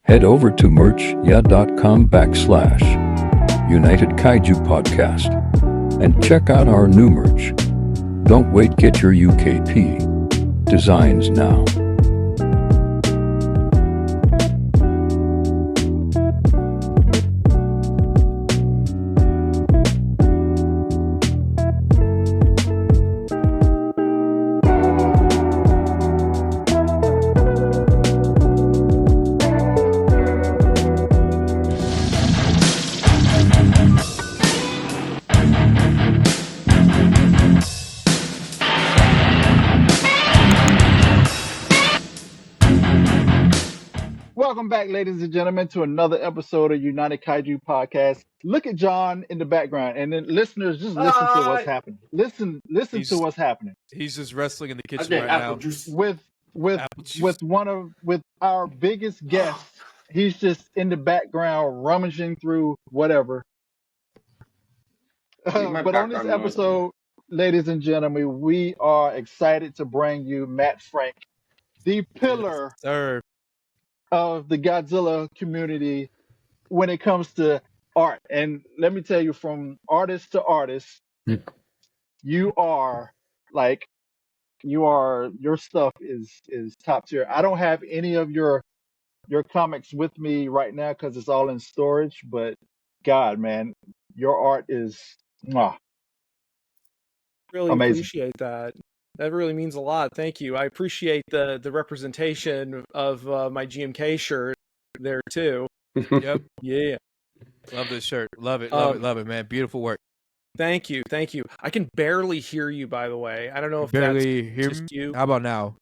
Head over to merchya.com/United Kaiju Podcast and check out our new merch. Don't wait, get your UKP designs now. Welcome back, ladies and gentlemen, to another episode of United Kaiju Podcast. Look at John in the background, and then listeners, just listen to what's happening. Listen to what's happening. He's just wrestling in the kitchen Okay, right apple now. juice. With Apple juice. with our biggest guest. He's just in the background rummaging through whatever. But on this episode, ladies and gentlemen, we are excited to bring you Matt Frank, the pillar Sir. of the Godzilla community when it comes to art. And let me tell you, from artist to artist, you are your stuff is top tier. I don't have any of your comics with me right now because it's all in storage, but God, man, your art is Really amazing. appreciate that. That really means a lot. Thank you. I appreciate the representation of my GMK shirt there too. Yep. Yeah. Love this shirt. Love it, man. Beautiful work. Thank you. I can barely hear you, by the way. I don't know if Barely that's hear just me? you. How about now?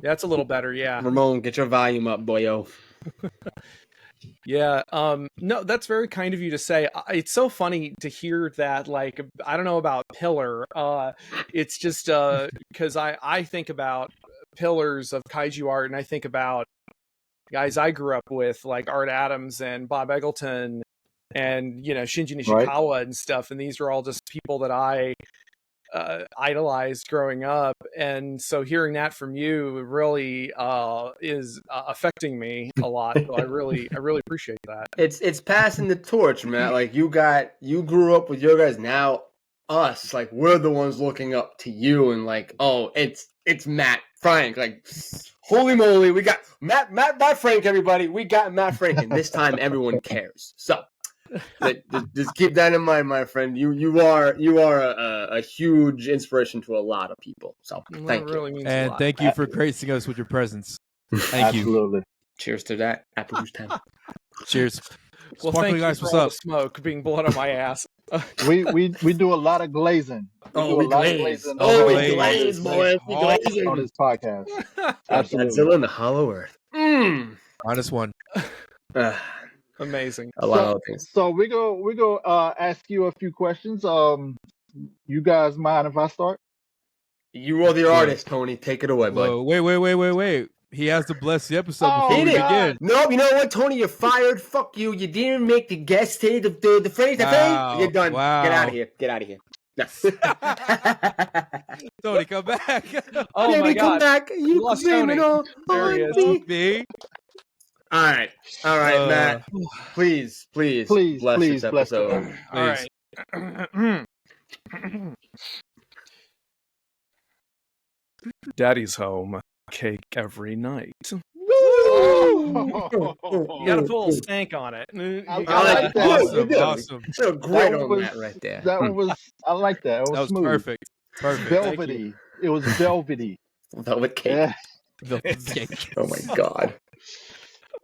That's a little better, yeah. Ramon, get your volume up, boyo. Yeah. No, that's very kind of you to say. It's so funny to hear that. Like, I don't know about Pillar. It's just because I think about pillars of kaiju art, and I think about guys I grew up with, like Art Adams and Bob Eggleton, and Shinji Nishikawa and stuff. And these are all just people that I idolized growing up, and so hearing that from you really is affecting me a lot. So I really appreciate that. It's passing the torch, man. Like you grew up with your guys. Now us, like we're the ones looking up to you, and like, oh, it's Matt Frank. Like, holy moly, we got Matt Frank. Everybody, we got Matt Frank, and this time everyone cares. So. Just keep that in mind, my friend. You are a huge inspiration to a lot of people. So thank you. Really means a And lot. thank you for gracing us with your presence. Thank you. Absolutely. Cheers to that. Apple juice time. Cheers. Well, Sparkling thank you ice, for what's all up? the smoke being blown on my ass. We do a lot of glazing. We glaze, boys. We glazing on this podcast. Absolutely. Godzilla in the Hollow Earth. -1. Amazing. A lot of other things. So we go ask you a few questions. You guys mind if I start? You are the artist, Tony. Take it away, bud. Whoa, wait. He has to bless the episode Oh, before we God. begin. No, you know what, Tony? You're fired. Fuck you. You didn't make the guest say the phrase. The Wow, thing. You're done. wow. Get out of here. Get out of here. No. Tony, come back. Oh Baby, my come God. back. You lost blame Tony. it all There he on is. me. Me? All right, Matt. Please bless this episode. All right. Daddy's home. Cake every night. You gotta pull a stank on it. I like that. Awesome. So great That on was- that right there. That one was. I like that. It was That was smooth. perfect. Velvety. It was velvety. Velvet cake. Yeah. Oh my God.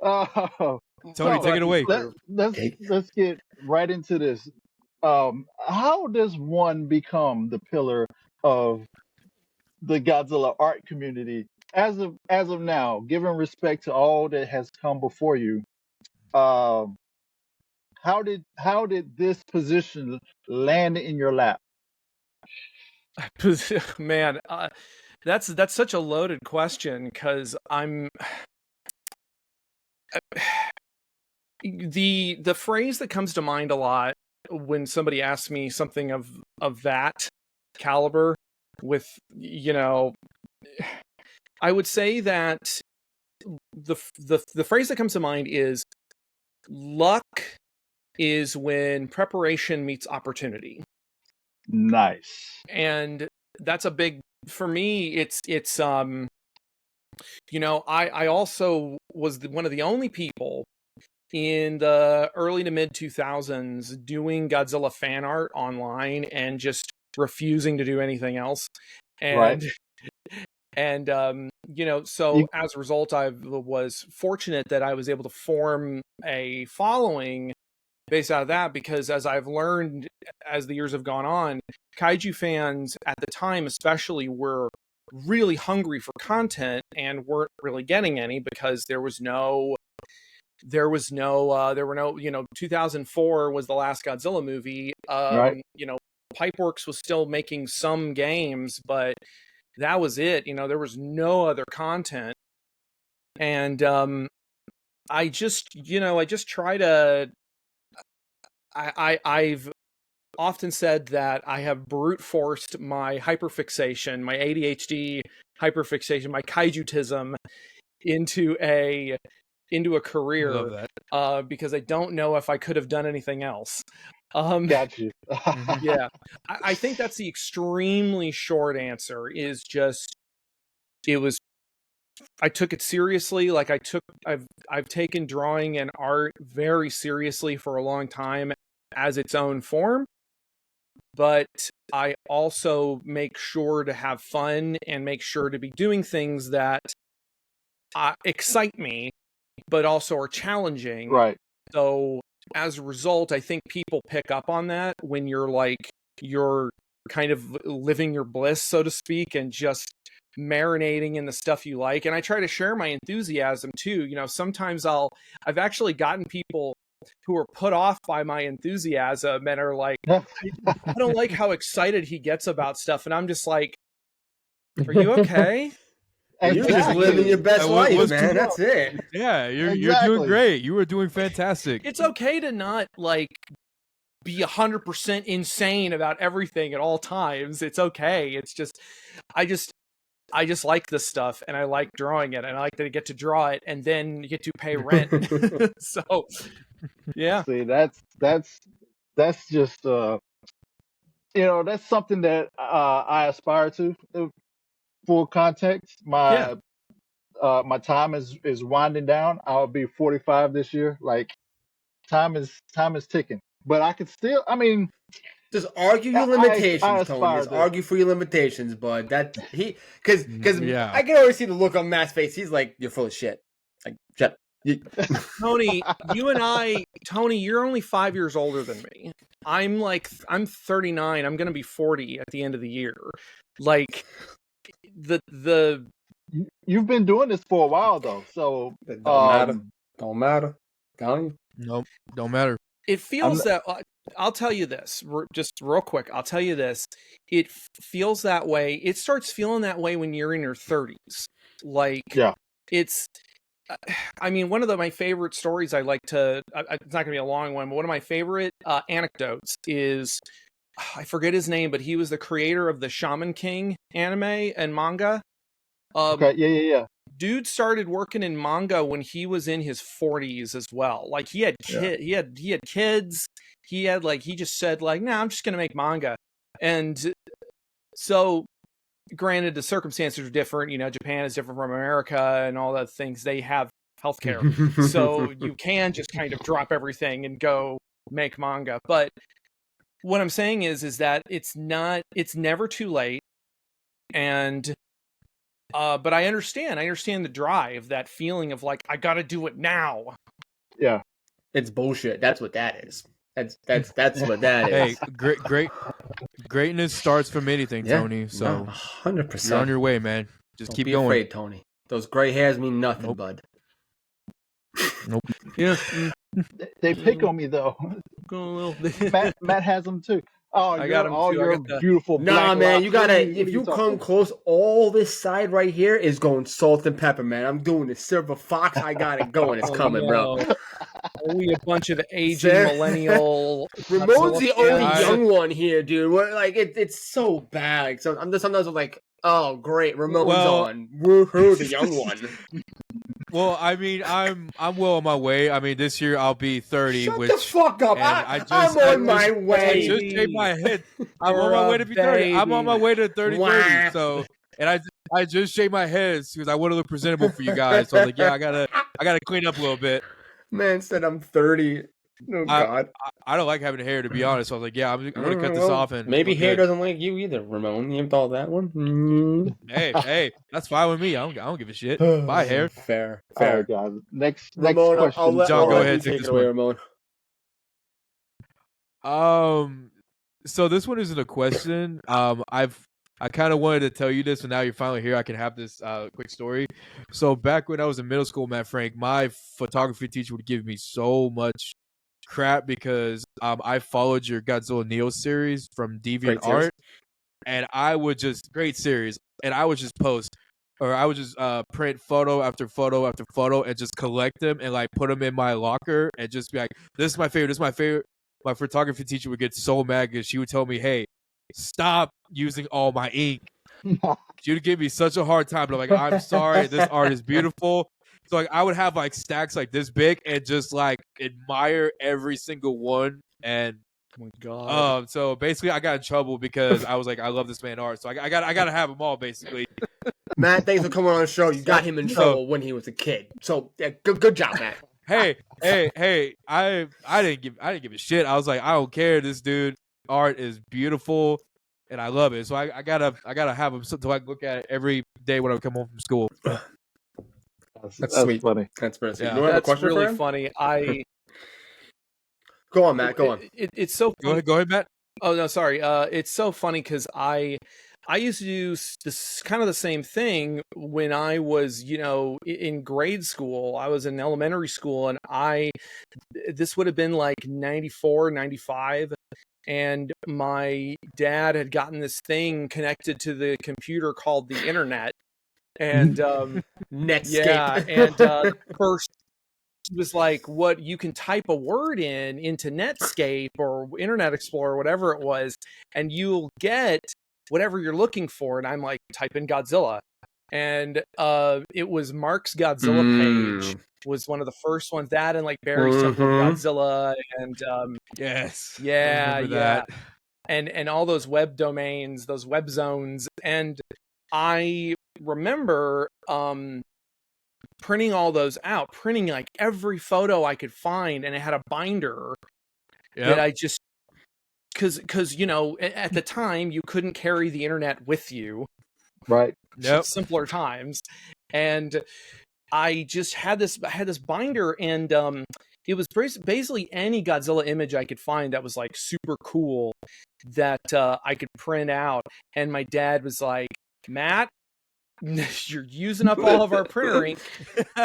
Oh, Tony, take it away. let's get right into this. How does one become the pillar of the Godzilla art community as of now? Given respect to all that has come before you, how did this position land in your lap? Man, that's such a loaded question because the phrase that comes to mind a lot when somebody asks me something of that caliber with, I would say that the phrase that comes to mind is luck is when preparation meets opportunity. Nice. And that's a big, for me, it's you know, I also was one of the only people in the early to mid 2000s doing Godzilla fan art online and just refusing to do anything else. And you know, so as a result, I was fortunate that I was able to form a following based out of that, because as I've learned as the years have gone on, kaiju fans at the time especially were really hungry for content and weren't really getting any because there were no, you know, 2004 was the last Godzilla movie. You know, Pipeworks was still making some games, but that was it. You know, there was no other content. And I just try to, I've often said that I have brute forced my hyperfixation, my ADHD hyperfixation, my kaijutism into a career. Love that. Because I don't know if I could have done anything else. Got you. Yeah, I think that's the extremely short answer. Is just I took it seriously. Like I've taken drawing and art very seriously for a long time as its own form, but I also make sure to have fun and make sure to be doing things that excite me, but also are challenging. Right. So as a result, I think people pick up on that when you're kind of living your bliss, so to speak, and just marinating in the stuff you like. And I try to share my enthusiasm too. You know, sometimes I've actually gotten people who are put off by my enthusiasm and are like, I don't like how excited he gets about stuff. And I'm just like, are you okay? You're just living your best life, man. That's it. Yeah, you're doing great. You were doing fantastic. It's okay to not like be 100% insane about everything at all times. It's okay. It's just, I just like this stuff and I like drawing it and I like that I get to draw it and then you get to pay rent. So, yeah. See, that's just you know, that's something that I aspire to. Full context, my time is winding down. I'll be 45 this year. Like time is ticking. But I could still, I mean, just argue your limitations, Tony. Just to argue for your limitations, bud. That because I can already see the look on Matt's face. He's like, "You're full of shit." Like, shut up. Tony, Tony, you're only 5 years older than me. I'm 39. I'm gonna be 40 at the end of the year. Like you've been doing this for a while though, so it don't matter. Nope, don't matter. It feels that I'll tell you this, just real quick. I'll tell you this. It feels that way. It starts feeling that way when you're in your 30s. Like, it's. I mean, one of my favorite stories I like to. It's not going to be a long one, but one of my favorite anecdotes is. I forget his name, but he was the creator of the Shaman King anime and manga. Okay, yeah. Dude started working in manga when he was in his 40s as well. Like he had he had kids. He had he just said nah, I'm just going to make manga. And so granted the circumstances are different, you know, Japan is different from America and all the things. They have healthcare. So you can just kind of drop everything and go make manga. But what I'm saying is that it's never too late. And but I understand the drive, that feeling of I got to do it now. Yeah. It's bullshit. That's what that is. That's what that is. Hey, greatness starts from anything, Tony. So 100%. You're on your way, man. Just keep going. Don't be afraid, Tony. Those gray hairs mean nothing, bud. Nope. Yeah. They pick on me though. Matt has them too. Oh, I got him too. You're beautiful. Nah, man, you gotta. If you talking? come close, all this side right here is going salt and pepper, man. I'm doing the silver fox. I got it going. It's coming, bro. We a bunch of aging millennial. Ramon's the only young one here, dude. It's so bad. So sometimes I'm like, oh great, Ramon's on. Woohoo, the young one. Well, I mean, I'm well on my way. I mean, this year I'll be 30. Shut which the fuck up! and I'm on my I way. just shaved my head. I'm You're on my a way to be 30. I'm on my baby. way to 30. Wah. So, and I just shaved my head because I want to look presentable for you guys. So I was like, yeah, I gotta clean up a little bit. Man said I'm 30. Oh God. I don't like having hair, to be honest. So I was like, yeah, I'm gonna cut this Well, off and maybe look hair good. doesn't like you either, Ramon. You thought that one? Hey, that's fine with me. I don't give a shit. Bye, hair. Fair. All right, guys. Next Ramon, question. John, go ahead, you take take this it away, one. Ramon. So this one isn't a question. I kind of wanted to tell you this, and now you're finally here. I can have this quick story. So back when I was in middle school, Matt Frank, my photography teacher would give me so much crap because I followed your Godzilla Neo series from DeviantArt, and I would just great series, and I would just post. Or I would just print photo after photo after photo and just collect them and like put them in my locker and just be like, this is my favorite. This is my favorite. My photography teacher would get so mad because she would tell me, hey, stop using all my ink. She would give me such a hard time. But I'm like, I'm sorry. This art is beautiful. So like I would have like stacks like this big and just like admire every single one. And Oh my God. so basically I got in trouble because I was like, I love this man art. So I gotta have them all basically. Matt, thanks for coming on the show. You got him in trouble when he was a kid. So yeah, good job, Matt. Hey, I didn't give a shit. I was like, I don't care. This dude art is beautiful and I love it. So I gotta have him so I can look at it every day when I come home from school. That's sweet. Funny. That's pretty sweet. Yeah. You have a That's question really for him? funny. Go on, Matt. Go on. It's so funny. Go ahead, Matt. Oh no, sorry. It's so funny because I used to do this kind of the same thing when I was, in grade school. I was in elementary school, and this would have been like 94, 95. And my dad had gotten this thing connected to the computer called the internet. And Netscape. yeah, and first it was like what you can type a word into Netscape or Internet Explorer, whatever it was, and you'll get whatever you're looking for. And I'm like, type in Godzilla. And it was Mark's Godzilla page was one of the first ones. That and like Barry's Temple of Godzilla and Yes. yeah, That. and all those web domains, those web zones. And I remember printing all those out, printing like every photo I could find, and it had a binder that I just because at the time you couldn't carry the internet with you, Right. Yep. simpler times, and I just had this binder, and it was basically any Godzilla image I could find that was like super cool that I could print out. And my dad was like, Matt, you're using up all of our printer ink.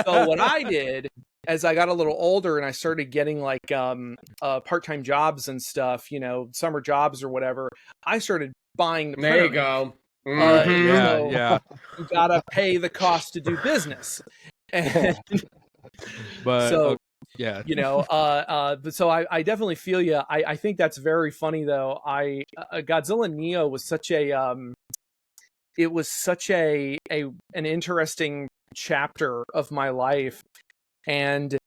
So what I did as I got a little older and I started getting like part-time jobs and stuff, summer jobs or whatever, I started buying the printer. There you go. Yeah. You gotta pay the cost to do business. And But so yeah. but so I definitely feel you. I think that's very funny though. Godzilla Neo was such an interesting chapter of my life, and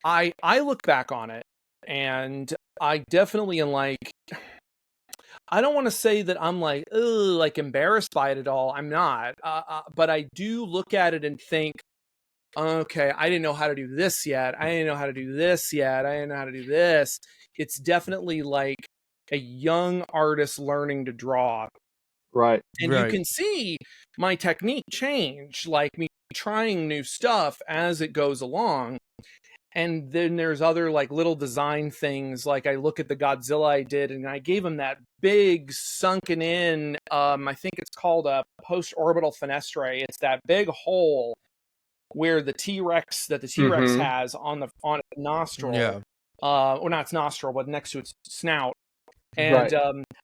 I look back on it, and I definitely am like, I don't want to say that I'm like embarrassed by it at all. I'm not, but I do look at it and think, okay, I didn't know how to do this yet. I didn't know how to do this yet. I didn't know how to do this. It's definitely like a young artist learning to draw. Right. And you can see my technique change, like me trying new stuff as it goes along. And then there's other like little design things. Like I look at the Godzilla I did, and I gave him that big sunken in, I think it's called a post-orbital fenestre. It's that big hole where the T-Rex has on its nostril. Yeah. Or not its nostril, but next to its snout. And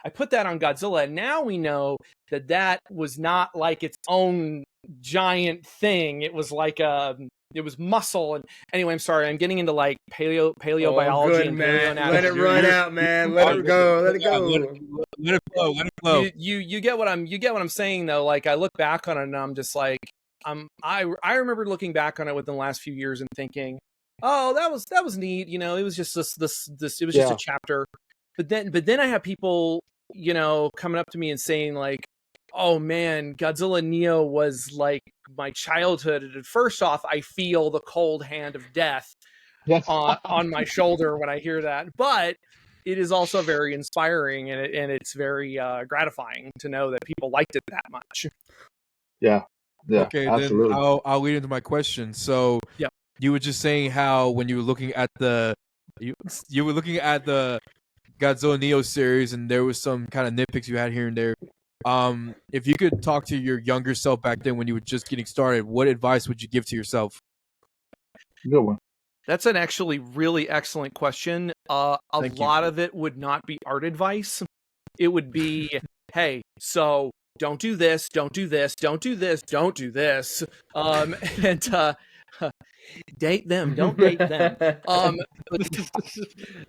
I put that on Godzilla, and now we know that was not like its own giant thing. It was like it was muscle. And anyway, I'm sorry, I'm getting into like paleobiology and paleoanatomy. Let it run out, man. Let it go. Let it go. Let it flow. You get what I'm saying though. Like I look back on it and I'm just like, I remember looking back on it within the last few years and thinking, oh, that was neat. You know, it was just this it was just a chapter. But then I have people, you know, coming up to me and saying like, oh man, Godzilla Neo was like my childhood. And first off, I feel the cold hand of death Yes. on my shoulder when I hear that. But it is also very inspiring, and it's very gratifying to know that people liked it that much. Yeah. Okay, absolutely. then I'll lead into my question. So, yeah, you were just saying how when you were looking at you were looking at the Godzilla Neo series, and there was some kind of nitpicks you had here and there. If you could talk to your younger self back then when you were just getting started, what advice would you give to yourself? Good one. That's an actually really excellent question. A Thank lot you. of it would not be art advice. It would be, hey, so don't do this, don't do this, don't do this, don't do this. And date them, don't date them.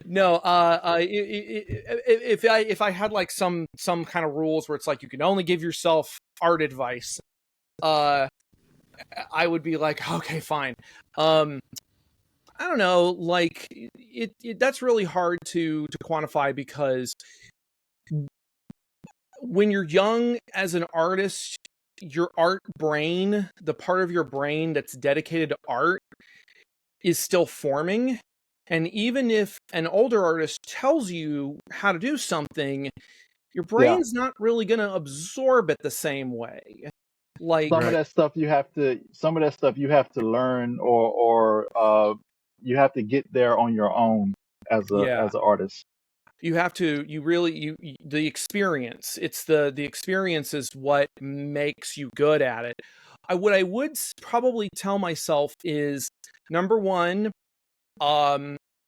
No, if I had like some kind of rules where it's like you can only give yourself art advice, I would be like, okay, fine. I don't know, like that's really hard to quantify, because when you're young as an artist, your art brain, the part of your brain that's dedicated to art, is still forming. And even if an older artist tells you how to do something, your brain's not really going to absorb it the same way. Like some of that stuff you have to learn, or you have to get there on your own as an artist. You have to, the experience, the experience is what makes you good at it. What I would probably tell myself is, number one,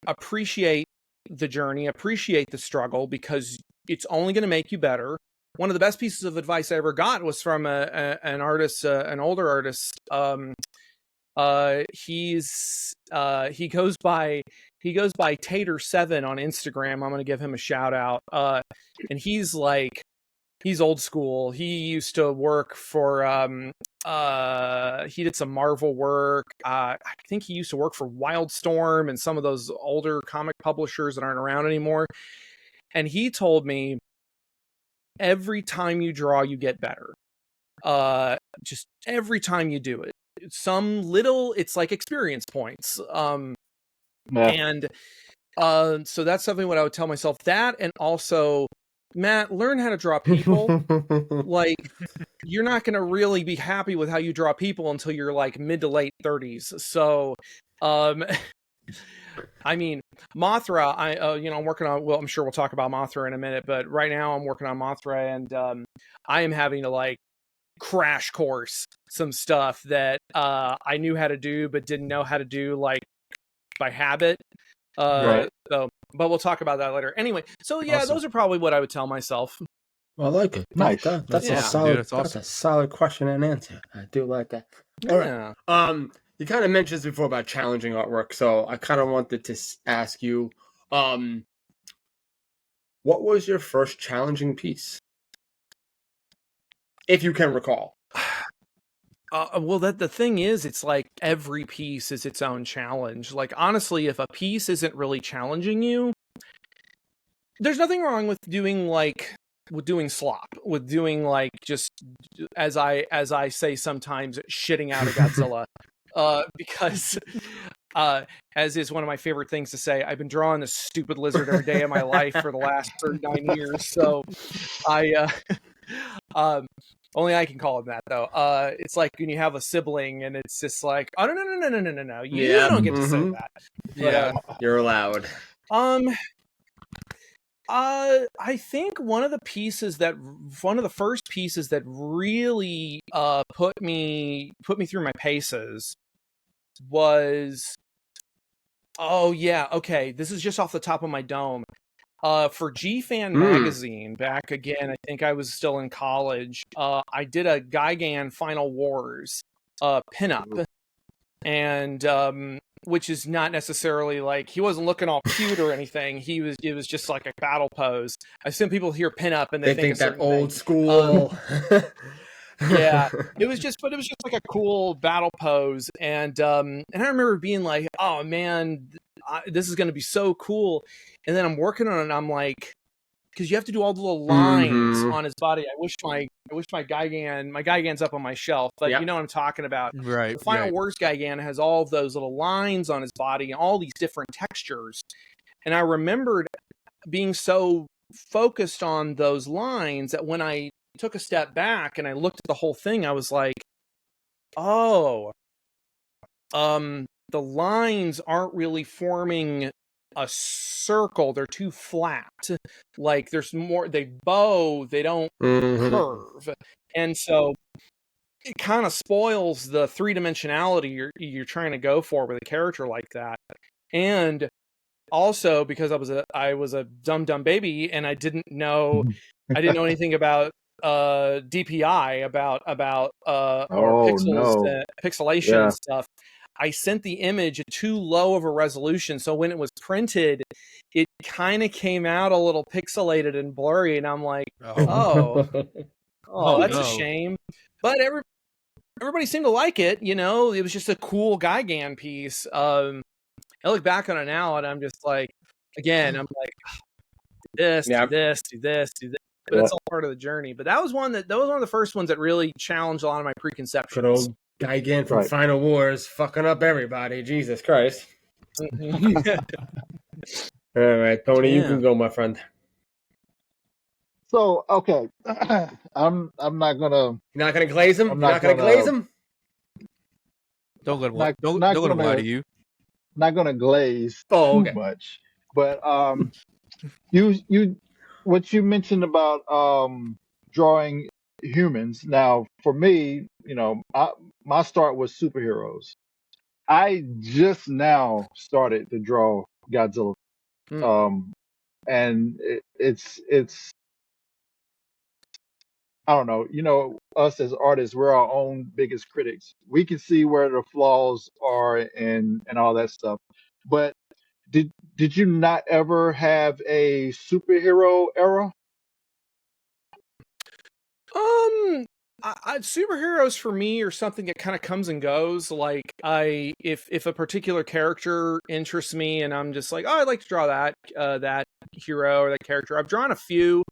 appreciate the journey, appreciate the struggle, because it's only going to make you better. One of the best pieces of advice I ever got was from an artist, an older artist. He goes by Tater7 on Instagram. I'm going to give him a shout out. And he's old school. He used to work for he did some Marvel work. I think he used to work for Wildstorm and some of those older comic publishers that aren't around anymore. And he told me, every time you draw, you get better. Just every time you do it. It's like experience points. And so that's something what I would tell myself. That, and also, Matt, learn how to draw people. Like, you're not going to really be happy with how you draw people until you're like mid to late 30s. So, I mean, Mothra, I'm working on, well, I'm sure we'll talk about Mothra in a minute, but right now I'm working on Mothra, and I am having to like crash course some stuff that I knew how to do but didn't know how to do, like, by habit. Right. So, but we'll talk about that later. Anyway, so yeah, Awesome. those are probably what I would tell myself. I like it. Nice. That's Yeah. a solid. Dude, that's awesome. That's a solid question and answer. I do like that. All right. You kind of mentioned this before about challenging artwork, so I kind of wanted to ask you, what was your first challenging piece, if you can recall? Well, the thing is, it's like every piece is its own challenge. Like, honestly, if a piece isn't really challenging you, there's nothing wrong with doing slop, with doing like, just as I say sometimes, shitting out a Godzilla. Because as is one of my favorite things to say, I've been drawing this stupid lizard every day of my life for the last 39 years. So only I can call him that, though. It's like when you have a sibling and it's just like, oh, no, you don't get to say that. Yeah, you're allowed. I think one of the first pieces that really put me through my paces was, oh yeah, okay, this is just off the top of my dome. For G-Fan magazine, back again, I think I was still in college, I did a Gigan Final Wars pinup, and which is not necessarily like, he wasn't looking all cute or anything. It was just like a battle pose. I've seen people hear pinup and they think that old school. Yeah, it was just like a cool battle pose, and I remember being like, oh man, this is going to be so cool. And then I'm working on it, and I'm like, because you have to do all the little lines Mhm. on his body. I wish my Gigan's up on my shelf, but Yep. you know what I'm talking about. Right. The Final Right. Wars Gigan has all of those little lines on his body and all these different textures. And I remembered being so focused on those lines that when I took a step back and I looked at the whole thing, I was like, oh, the lines aren't really forming a circle. They're too flat. Like there's more, they bow, they don't Mhm. curve. And so it kind of spoils the three-dimensionality you're trying to go for with a character like that. And also because I was a dumb baby and I didn't know anything about DPI, about or Oh pixels, no. pixelation Yeah. and stuff. I sent the image at too low of a resolution, so when it was printed, it kind of came out a little pixelated and blurry, and I'm like, Oh. Oh that's a no. shame. But everybody seemed to like it. You know, it was just a cool Gigan piece. I look back on it now, and I'm just like, again, I'm like, do this, Yeah. do this, do this, do this. But Yeah. it's all part of the journey. But that was one of the first ones that really challenged a lot of my preconceptions. Good old Gigan from Right. Final Wars fucking up everybody. Jesus Christ. All right, Tony, you Yeah. can go, my friend. So okay, I'm not gonna You're not gonna glaze him. I'm You're not not gonna gonna glaze him. Don't let him. not Don't not let him lie to gonna you. not gonna glaze Oh, too okay. much. But you what you mentioned about drawing humans. Now for me, my start was superheroes. I just now started to draw Godzilla. Hmm. And it's I don't know. Us as artists, we're our own biggest critics. We can see where the flaws are and all that stuff. But did you not ever have a superhero era? Superheroes for me are something that kind of comes and goes. Like if a particular character interests me, and I'm just like, oh, I'd like to draw that hero or that character. I've drawn a few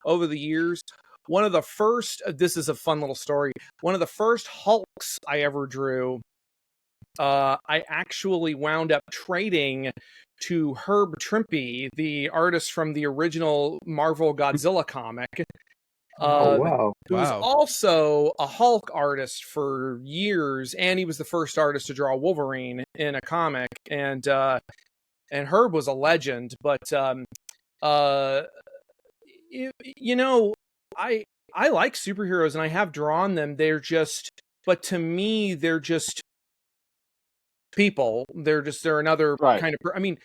over the years. One of the first, this is a fun little story. One of the first Hulks I ever drew, I actually wound up trading to Herb Trimpe, the artist from the original Marvel Godzilla comic. Oh wow. Who was Wow. also a Hulk artist for years, and he was the first artist to draw Wolverine in a comic. And Herb was a legend. But you know, I like superheroes, and I have drawn them. But to me, they're just people. They're another Right. kind of. I mean,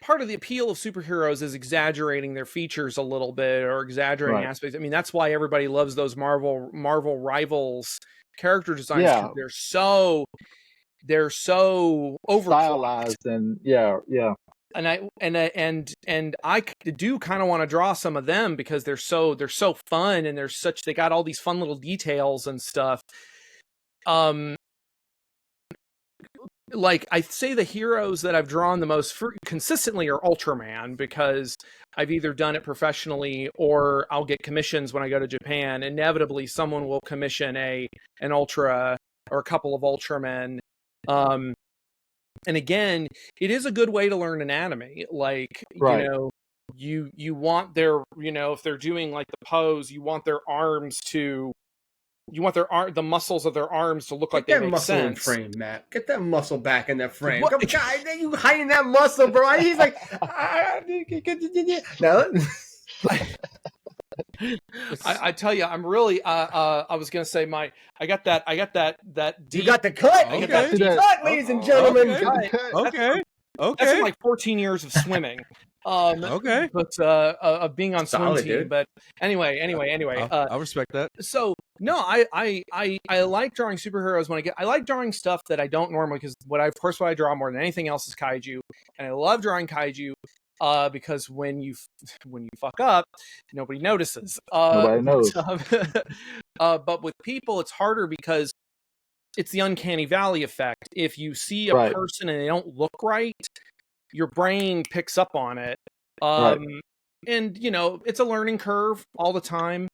part of the appeal of superheroes is exaggerating their features a little bit or exaggerating Right. aspects. I mean, that's why everybody loves those Marvel Rivals character designs. Yeah. They're so overclocked. Stylized and yeah. And I do kind of want to draw some of them because they're so fun, and they got all these fun little details and stuff. Like I say, the heroes that I've drawn the most consistently are Ultraman, because I've either done it professionally or I'll get commissions when I go to Japan. Inevitably, someone will commission an Ultra or a couple of Ultramen. And again, it is a good way to learn anatomy. Like, Right. you want their, if they're doing like the pose, you want their arms to, the muscles of their arms to look like Get they that make muscle in sense. frame, Matt. Get that muscle back in that frame. What? Come, God, you hiding that muscle, bro. He's like, no. I tell you, I'm really. I was gonna say I got that. You got the cut. I You got got that the deep. cut, ladies and gentlemen. Okay. Got the cut. Okay. That's from Okay. like 14 years of swimming. Okay. But of being on swim Solid, team. dude. But anyway. I'll respect that. So no, I like drawing superheroes when I like drawing stuff that I don't normally, because what I draw more than anything else is kaiju, and I love drawing kaiju. because when you fuck up, nobody notices. Nobody knows. But with people, it's harder because it's the uncanny valley effect. If you see a Right. person and they don't look right, your brain picks up on it. Right. And it's a learning curve all the time.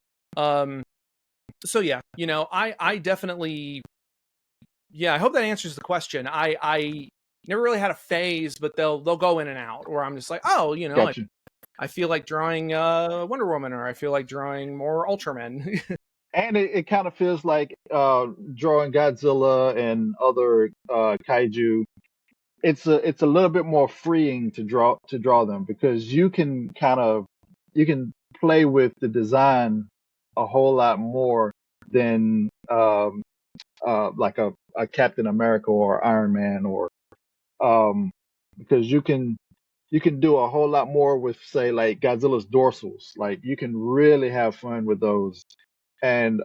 So yeah, I definitely, I hope that answers the question. I never really had a phase, but they'll go in and out where I'm just like, oh, Gotcha. I feel like drawing Wonder Woman, or I feel like drawing more Ultraman. And it kind of feels like drawing Godzilla and other kaiju. It's a little bit more freeing to draw them, because you can play with the design a whole lot more than like a Captain America or Iron Man, or because you can do a whole lot more with, say, like Godzilla's dorsals. Like, you can really have fun with those, and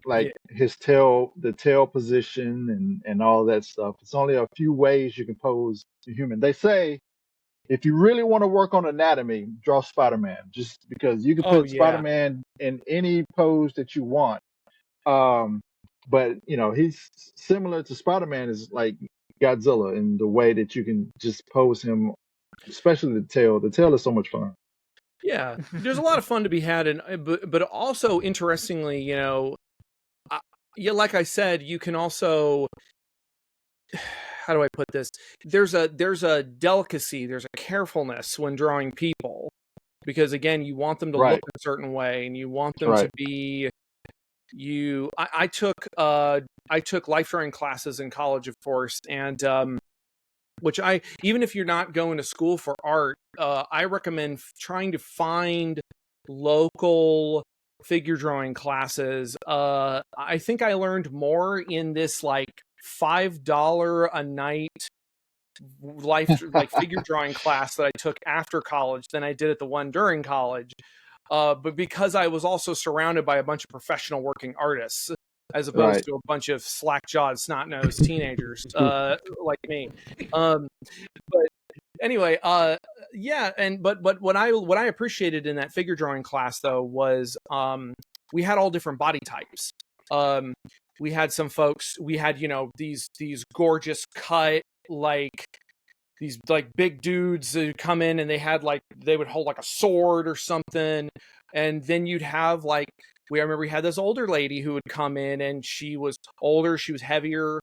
like the tail position and all that stuff. It's only a few ways you can pose a human. They say if you really want to work on anatomy, draw Spider-Man, just because you can put Spider-Man in any pose that you want. But he's similar to Spider-Man, is like Godzilla in the way that you can just pose him, especially the tail. The tail is so much fun. Yeah, there's a lot of fun to be had, but also interestingly, like I said, you can also, how do I put this? There's a delicacy, there's a carefulness when drawing people, because again, you want them to look a certain way, and you want them to be. I took life drawing classes in college, of course, and which even if you're not going to school for art, I recommend trying to find local figure drawing classes. I think I learned more in this like $5 a night figure drawing class that I took after college than I did at the one during college. But because I was also surrounded by a bunch of professional working artists, as opposed to a bunch of slack-jawed, snot-nosed teenagers like me. But anyway, but what I appreciated in that figure drawing class, though, was we had all different body types. We had some folks, we had these gorgeous cut, like these like big dudes who come in and they would hold like a sword or something, and then you'd have like, I remember we had this older lady who would come in, and she was older, she was heavier,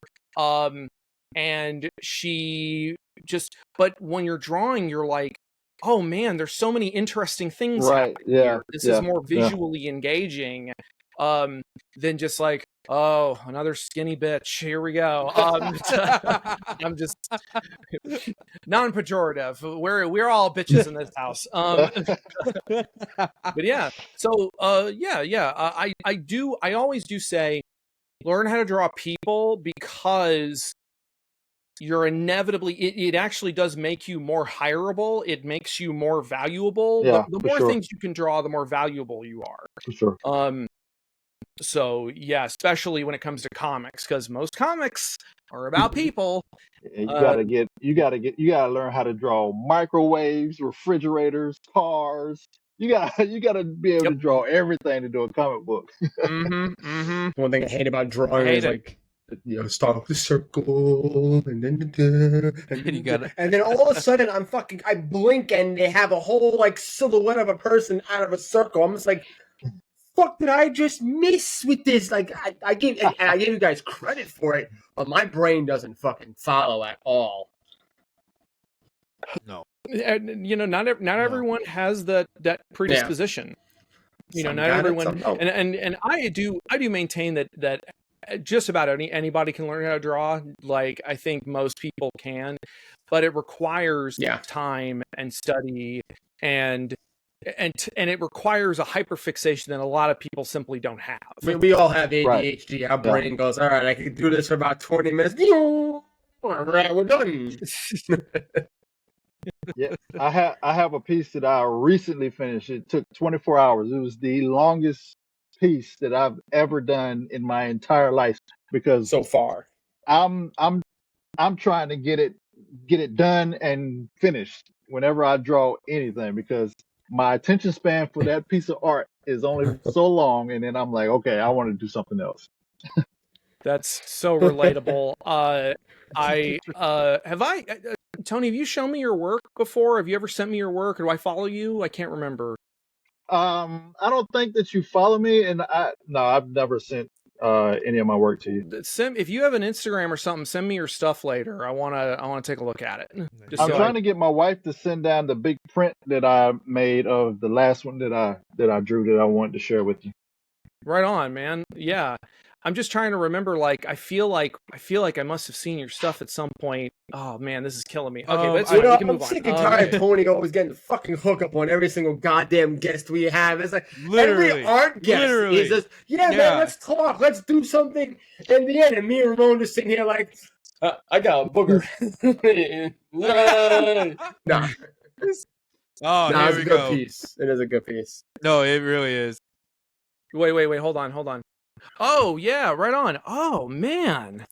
and she just, but when you're drawing, you're like, oh man, there's so many interesting things happening here. This is more visually engaging than just like, oh, another skinny bitch, here we go. I'm just non-pejorative. We're all bitches in this house. But yeah, so I always do say, learn how to draw people, because you're inevitably, it actually does make you more hireable. It makes you more valuable. The more things you can draw, the more valuable you are. For sure. So yeah, especially when it comes to comics, because most comics are about people. You gotta learn how to draw microwaves, refrigerators, cars. You gotta be able to draw everything to do a comic book. One thing I hate about drawing is like, start off the circle, and then all of a sudden I blink and they have a whole like silhouette of a person out of a circle. I'm just like, fuck did I just miss with this? Like, I gave you guys credit for it, but my brain doesn't fucking follow at all. No, and not everyone has that predisposition. Not everyone, and I do maintain that just about anybody can learn how to draw. Like, I think most people can, but it requires time and study, and it requires a hyperfixation that a lot of people simply don't have. We all have ADHD. Right. Our brain goes, all right, I can do this for about 20 minutes. All right, we're done. Yeah, I have a piece that I recently finished. It took 24 hours. It was the longest piece that I've ever done in my entire life, because so far I'm trying to get it done and finished. whenever I draw anything because my attention span for that piece of art is only so long, and then I'm like, okay, I want to do something else. That's so relatable. Tony, have you shown me your work before? Have you ever sent me your work, or do I follow you? I can't remember. I don't think that you follow me, and I've never sent any of my work to you. If you have an Instagram or something, send me your stuff later. I wanna take a look at it. I'm trying to get my wife to send down the big print that I made of the last one that I drew that I wanted to share with you. Right on, man. Yeah. I'm just trying to remember, like, I feel like I must have seen your stuff at some point. Oh man, this is killing me. Okay, but it's fine. We can move on. I'm sick and tired of Tony always getting the fucking hookup on every single goddamn guest we have. It's like every art guest is just, man, let's talk, let's do something. In the end, and me and Ramon just sitting here like, I got a booger. Nah. Oh, it's a good piece. It is a good piece. No, it really is. Wait. Hold on. Oh, yeah, right on. Oh, man.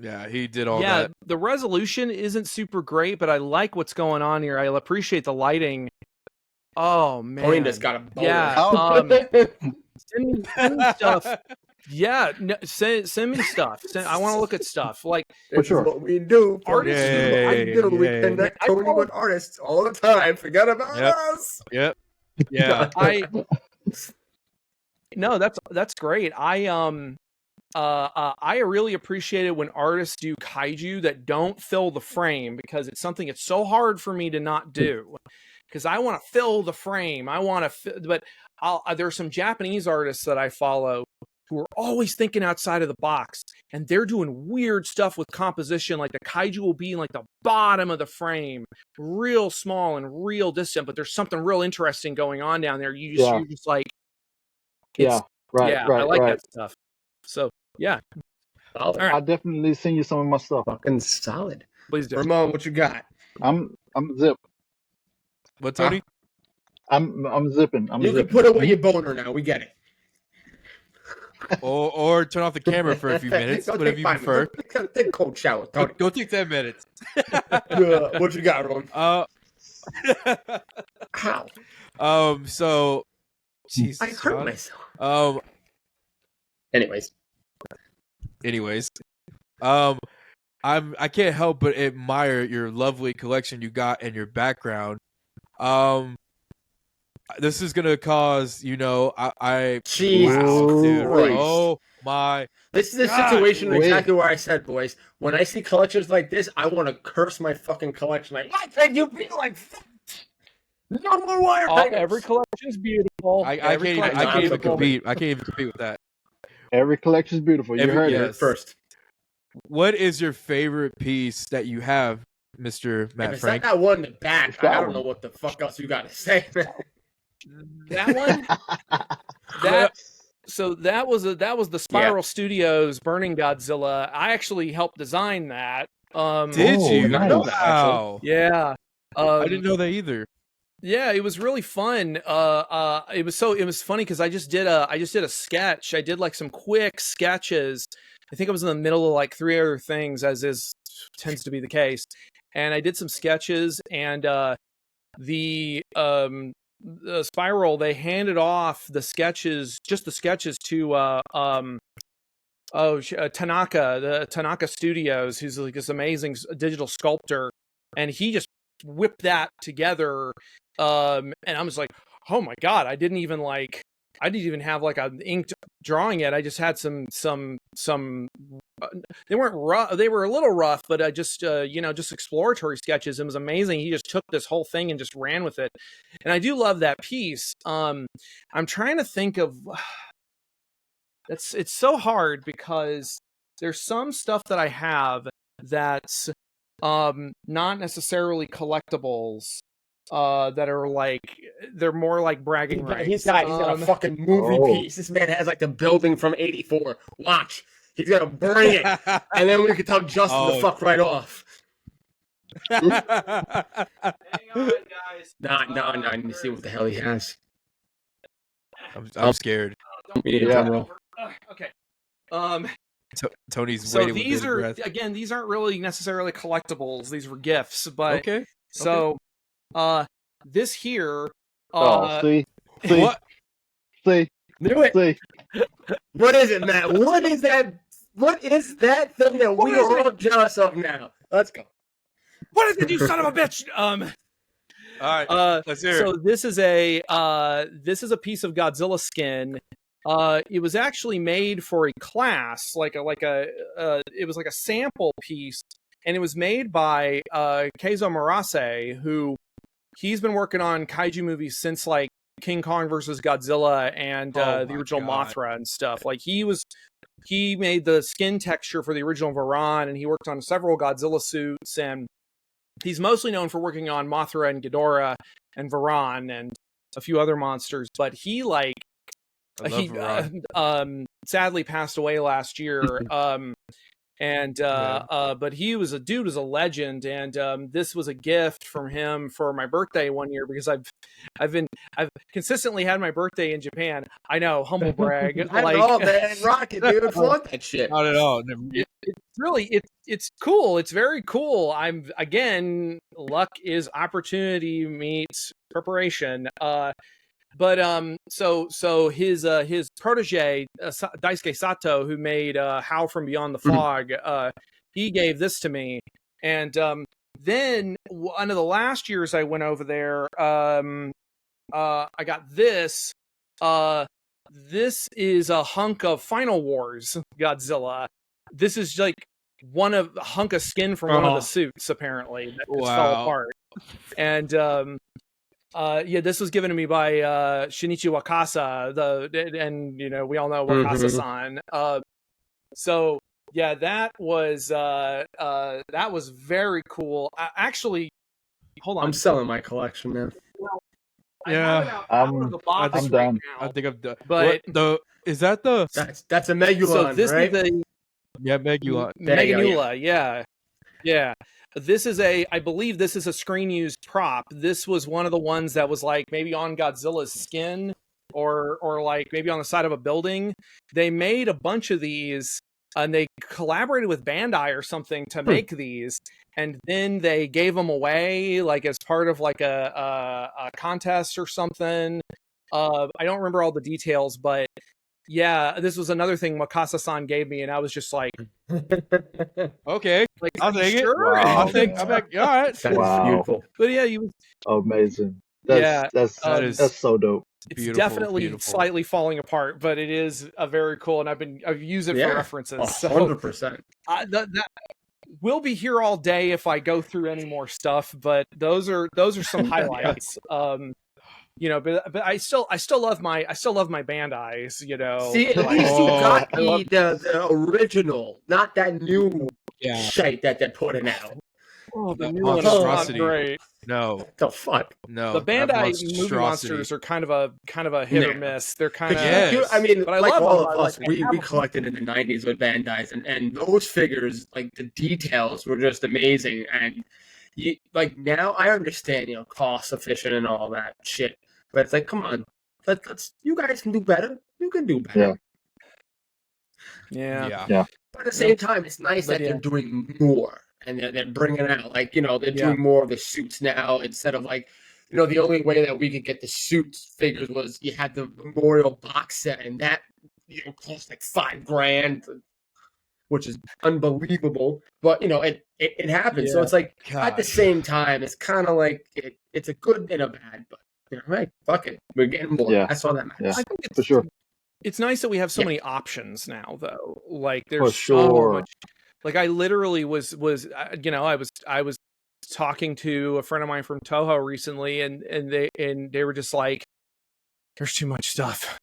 Yeah, he did all that. Yeah, the resolution isn't super great, but I like what's going on here. I appreciate the lighting. Oh, man. Tony just got a boner. Yeah. Send me stuff. Yeah, send me stuff. I want to look at stuff. Like, for sure. What we do. Artists. We connect Tony with artists all the time. Forget about us. Yep. Yeah. No, that's great. I really appreciate it when artists do kaiju that don't fill the frame, because it's something it's so hard for me to not do, because I want to fill the frame. But there's some Japanese artists that I follow who are always thinking outside of the box, and they're doing weird stuff with composition. Like the kaiju will be in like the bottom of the frame, real small and real distant, but there's something real interesting going on down there. You're just like, right. I like that stuff. So yeah, all right. I'll definitely send you some of my stuff. Fucking solid. Please do. Ramon, what you got? I'm zip. What, Tony? I'm zipping. You can put away your boner now. We get it. or turn off the camera for a few minutes, whatever you prefer. Take a cold shower. Go take 10 minutes. What you got, Ron? How? So, Jesus, I hurt myself. Anyways, I can't help but admire your lovely collection you got and your background. This is gonna cause, Jesus dude, Christ. Oh my! This is a situation exactly where I said, boys, when I see collections like this, I want to curse my fucking collection. Like, why can't you be like no more wire hangers? Every collection is beautiful. I can't even compete. I can't even compete with that. Every collection is beautiful. You heard it first. What is your favorite piece that you have, Mr. Matt Frank? That one in the back. I don't know what the fuck else you got to say. That one. That was the Spiral Studios Burning Godzilla. I actually helped design that. Did you? Nice. Wow. Yeah. I didn't know that either. Yeah, it was really fun. It was funny because I just did a sketch. I did like some quick sketches. I think I was in the middle of like 3 other things, as tends to be the case. And I did some sketches, and the Spiral, they handed off the sketches to Tanaka, the Tanaka Studios, who's like this amazing digital sculptor, and he just whipped that together. And I was like, oh my god, I didn't even have like an inked drawing yet. I just had some they weren't rough, they were a little rough, but I just just exploratory sketches. It was amazing. He just took this whole thing and just ran with it. And I do love that piece. I'm trying to think of it's so hard because there's some stuff that I have that's not necessarily collectibles, that are like, they're more like bragging rights. He's got a fucking movie piece. This man has like the building from '84. Watch. He's gonna bring it, and then we can tell Justin to fuck right off. Hang on, guys. No, I need to see what the hell he has. I'm scared. Yeah. Okay. Tony's waiting. So these aren't really necessarily collectibles. These were gifts, but okay. So This here. Oh, see, What? see, Knew it. see. What is it, Matt? What is that? What is that thing that we is are all jealous of now? Let's go. What is it, you son of a bitch? All right, let's hear So it. this is a piece of Godzilla skin. It was actually made for a class, it was like a sample piece, and it was made by Keizo Murase, who he's been working on kaiju movies since like King Kong versus Godzilla and Oh the my original God. Mothra and stuff. Like he made the skin texture for the original Varan, and he worked on several Godzilla suits, and he's mostly known for working on Mothra and Ghidorah and Varan and a few other monsters, but he I love Varan. sadly passed away last year. But he was was a legend, and this was a gift from him for my birthday one year, because I've consistently had my birthday in Japan. I know, humble brag. I know, man. Rock it, dude. Fuck that shit. Not at all. It's cool. It's very cool. I'm again, luck is opportunity meets preparation. So his protege Daisuke Sato, who made Howl from Beyond the Fog, he gave this to me, and then one of the last years I went over there, I got this. This is a hunk of Final Wars Godzilla. This is like a hunk of skin from one of the suits, apparently, that just fell apart. And this was given to me by Shinichi Wakasa, and we all know Wakasa-san. So yeah, that was very cool. Actually, hold on. I'm selling my collection, man. Yeah, I'm done. I think I'm done. But is that the That's a Megulon, so this right? is a Megulon? Meganula, yeah. This is I believe this is a screen used prop. This was one of the ones that was like maybe on Godzilla's skin or like maybe on the side of a building. They made a bunch of these, and they collaborated with Bandai or something to make these, and then they gave them away like as part of like a contest or something. I don't remember all the details, but yeah, this was another thing Wakasa-san gave me, and I was just like, Okay, like I'll take it. Wow. I'll take. I'm like, all right. That is Wow. beautiful. But yeah, you Amazing. Yeah, That's so dope. it's Beautiful, definitely beautiful. slightly falling apart, but it is a very cool, and I've used it for references. So 100%. we'll be here all day if I go through any more stuff, but those are some highlights. But I still love my Bandais. See, at like, least you got I love- the original, not that new Yeah. shite that they're putting out. Oh, the That new one is not monstrosity. great. No, What the fuck? no. The that Bandai movie monstrosity. monsters are kind of a hit or Yeah. miss. They're kind of Yes. I mean, But I like love all them. of I us, like we them. collected in the 90s with Bandai's, and those figures, like the details were just amazing. And like now I understand, cost efficient and all that shit. But it's like, come on, let's you guys can do better. You can do better. Yeah. But at the same time, it's nice that they're doing more, and they're bringing out, like, they're doing more of the suits now instead of like, the only way that we could get the suits figures was you had the Memorial box set, and that cost like $5,000, which is unbelievable. But it happens. So it's like at the same time, it's kind of like it's a good and a bad, but hey, fuck it, we're getting more. Yeah. That's all that matters. Yeah. I think it's For sure. It's nice that we have so many options now, though. Like there's For so sure. much. Like I literally was I was talking to a friend of mine from Toho recently, and they were just like, "There's too much stuff.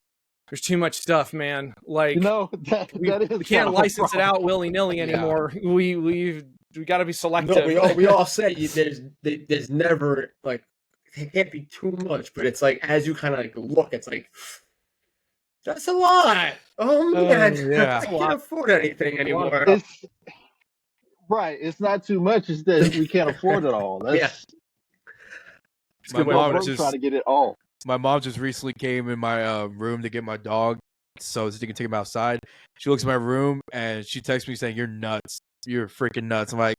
There's too much stuff, man. Like that we is can't the license it problem. out willy nilly anymore. We got to be selective." No, we all say there's never like it can't be too much, but it's like as you kind of like look, it's like that's a lot. Oh man, I can't afford anything anymore. It's not too much. It's that we can't afford it all. That's My we're mom broke just trying to get it all. My mom just recently came in my room to get my dog, so she can take him outside. She looks at my room and she texts me saying, "You're nuts. You're freaking nuts." I'm like,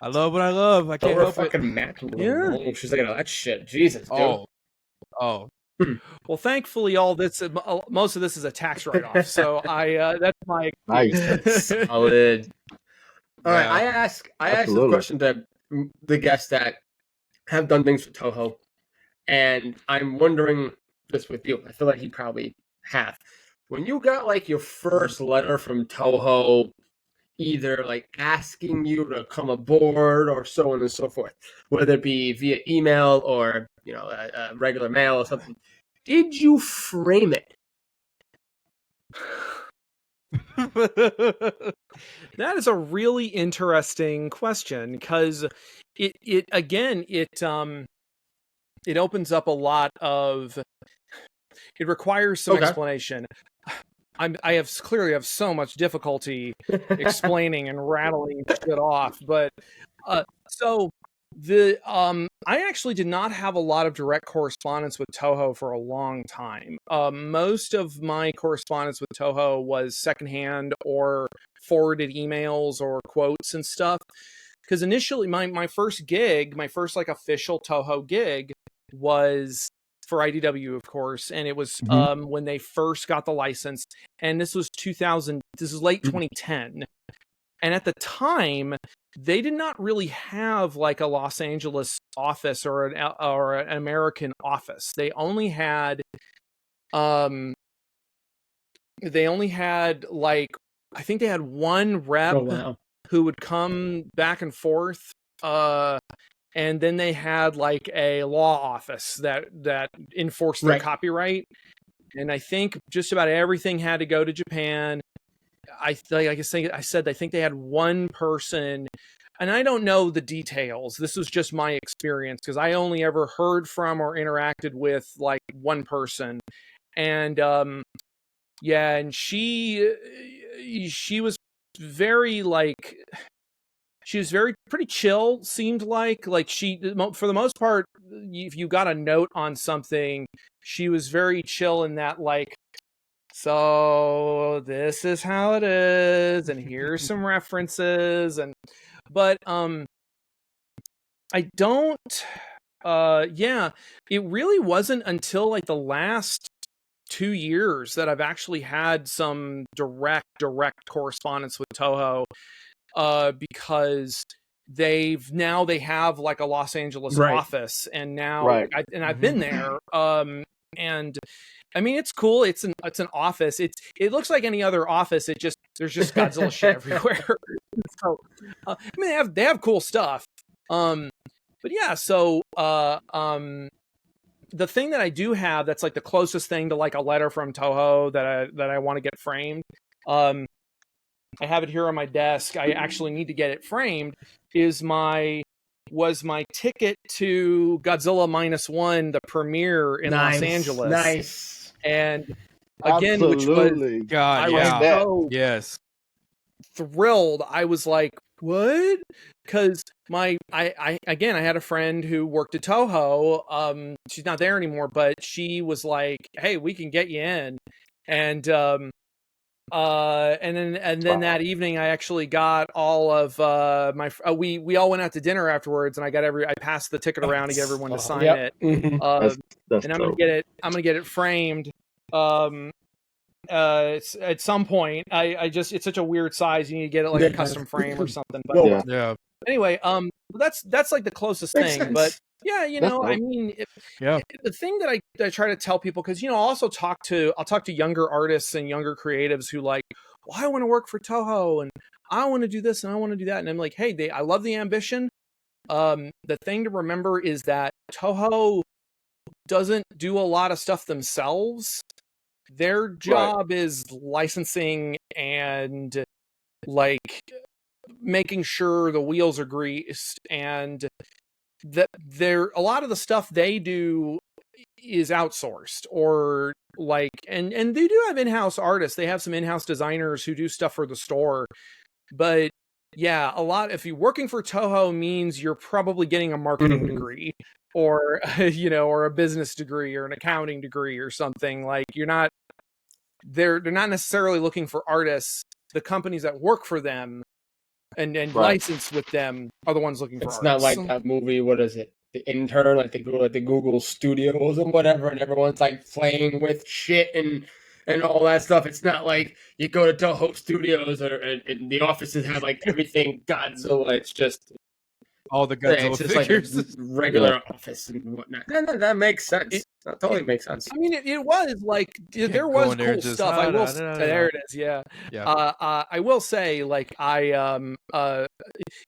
I love what I love. I Throw can't her help it. fucking Mac to Yeah. She's like, oh, that shit. Jesus, dude. Oh. Well, thankfully, all this most of this is a tax write-off, so that's my Nice. Solid. All right, Yeah. I ask this Absolutely. question to the guests that have done things with Toho, and I'm wondering this with you. I feel like you probably have. When you got like your first letter from Toho, either like asking you to come aboard or so on and so forth, whether it be via email or a regular mail or something, did you frame it? That is a really interesting question because it opens up a lot of. It requires some Okay. explanation. I clearly have so much difficulty explaining and rattling shit off, but so the I actually did not have a lot of direct correspondence with Toho for a long time. Most of my correspondence with Toho was secondhand or forwarded emails or quotes and stuff. Because initially, my first gig, my first like official Toho gig, was for IDW, of course, and it was when they first got the license, and this was 2000. This is late 2010, and at the time, they did not really have like a Los Angeles office or an American office. They only had like, I think they had one rep who would come back and forth. And then they had like a law office that enforced their copyright. And I think just about everything had to go to Japan. I think they had one person, and I don't know the details. This was just my experience because I only ever heard from or interacted with like one person. And and she was very like, she was pretty chill, seemed like she, for the most part, if you got a note on something, she was very chill in that, like, so this is how it is, and here's some references, but I don't, it really wasn't until like the last 2 years that I've actually had some direct correspondence with Toho. Because they have like a Los Angeles office, and now I've been there. And I mean, it's cool. It's an office. It looks like any other office. There's just Godzilla shit everywhere. So, I mean, they have cool stuff. But yeah, so the thing that I do have that's like the closest thing to like a letter from Toho that I want to get framed. I have it here on my desk. I actually need to get it framed. Was my ticket to Godzilla -1, the premiere in Los Angeles. Nice. And again, absolutely. which was, I was so thrilled. I was like, what? Because I had a friend who worked at Toho. She's not there anymore, but she was like, hey, we can get you in. And then that evening I actually got all of we all went out to dinner afterwards, and I passed the ticket around to get everyone to sign it. That's and I'm gonna get it framed at some point. It's such a weird size, you need to get it like a custom frame or something, but anyway, that's like the closest thing. But yeah, I mean, the thing that I try to tell people, because I'll talk to younger artists and younger creatives who like, well, I want to work for Toho, and I want to do this and I want to do that, and I'm like, hey, I love the ambition. The thing to remember is that Toho doesn't do a lot of stuff themselves. Their job is licensing and like making sure the wheels are greased, and that a lot of the stuff they do is outsourced, or like, and they do have in-house artists. They have some in-house designers who do stuff for the store, but yeah, a lot, if you're working for Toho, means you're probably getting a marketing degree, or or a business degree, or an accounting degree or something. Like, they're not necessarily looking for artists. The companies that work for them and Right. licensed with them are the ones looking for It's art. not like So- that movie. What is it? The Intern, like the Google Studios and whatever, and everyone's like playing with shit and all that stuff. It's not like you go to Toho Studios and the offices have like everything Godzilla. It's just All the Godzilla like a figures. regular office and whatnot. No, that makes sense. That totally makes sense. I mean, it was like there Go was in there cool and just, stuff. I will. There it is. Yeah. Yeah. I will say, like, it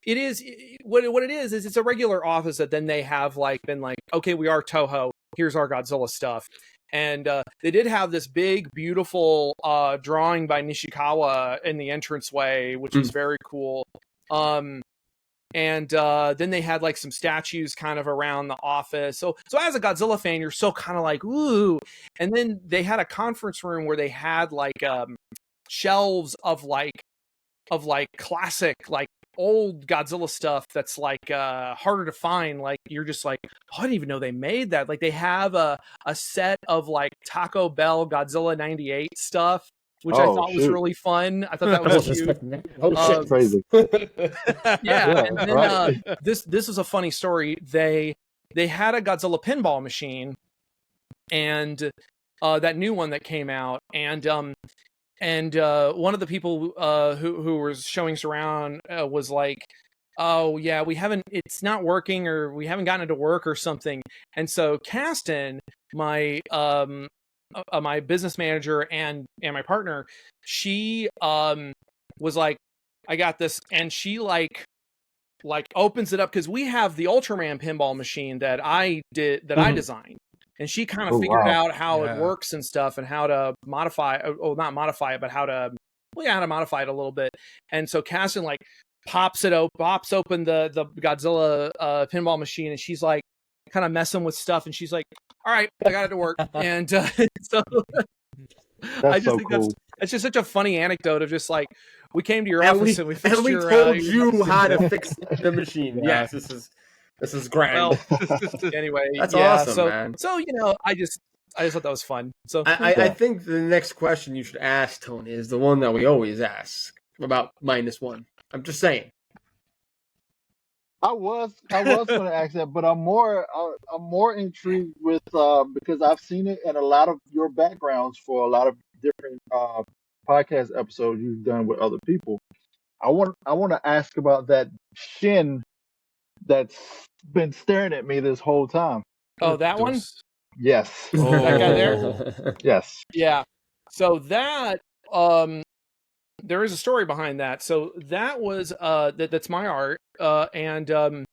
is what it is it's a regular office that then they have like been like, okay, we are Toho. Here's our Godzilla stuff. And they did have this big, beautiful drawing by Nishikawa in the entranceway, which was very cool. And then they had like some statues kind of around the office. So as a Godzilla fan, you're so kind of like, ooh. And then they had a conference room where they had like shelves of classic, like old Godzilla stuff that's like harder to find. Like you're just like, oh, I didn't even know they made that. Like they have a set of like Taco Bell Godzilla 98 stuff, which I thought was really fun. I thought that was cute. Shit, crazy. Yeah, and then right. this was a funny story. They had a Godzilla pinball machine, and that new one that came out, and one of the people who was showing us around was like, oh yeah, it's not working, or we haven't gotten it to work or something. And so Kasten, my my business manager and my partner, she was like, I got this, and she like opens it up, because we have the Ultraman pinball machine that I designed, and she kind of figured out how it works and stuff, and how to modify, not modify it, but how to modify it a little bit. And so Kasten like pops open the Godzilla pinball machine, and she's like kind of messing with stuff, and she's like, all right, I got it to work. And so I just think cool. that's just such a funny anecdote of just like, we came to your office and we fixed we your, told you how to fix the machine. Yeah. Yes, this is grand. Well, anyway, that's yeah, awesome, man. So I just thought that was fun. So I think the next question you should ask, Tony, is the one that we always ask about -1. I'm just saying. I was going to ask that, but I'm more intrigued with because I've seen it in a lot of your backgrounds for a lot of different podcast episodes you've done with other people. I want to ask about that Shin that's been staring at me this whole time. Oh, that one? Yes. Oh. That guy there? Yes. Yeah. So that there is a story behind that. So that was that's my art, and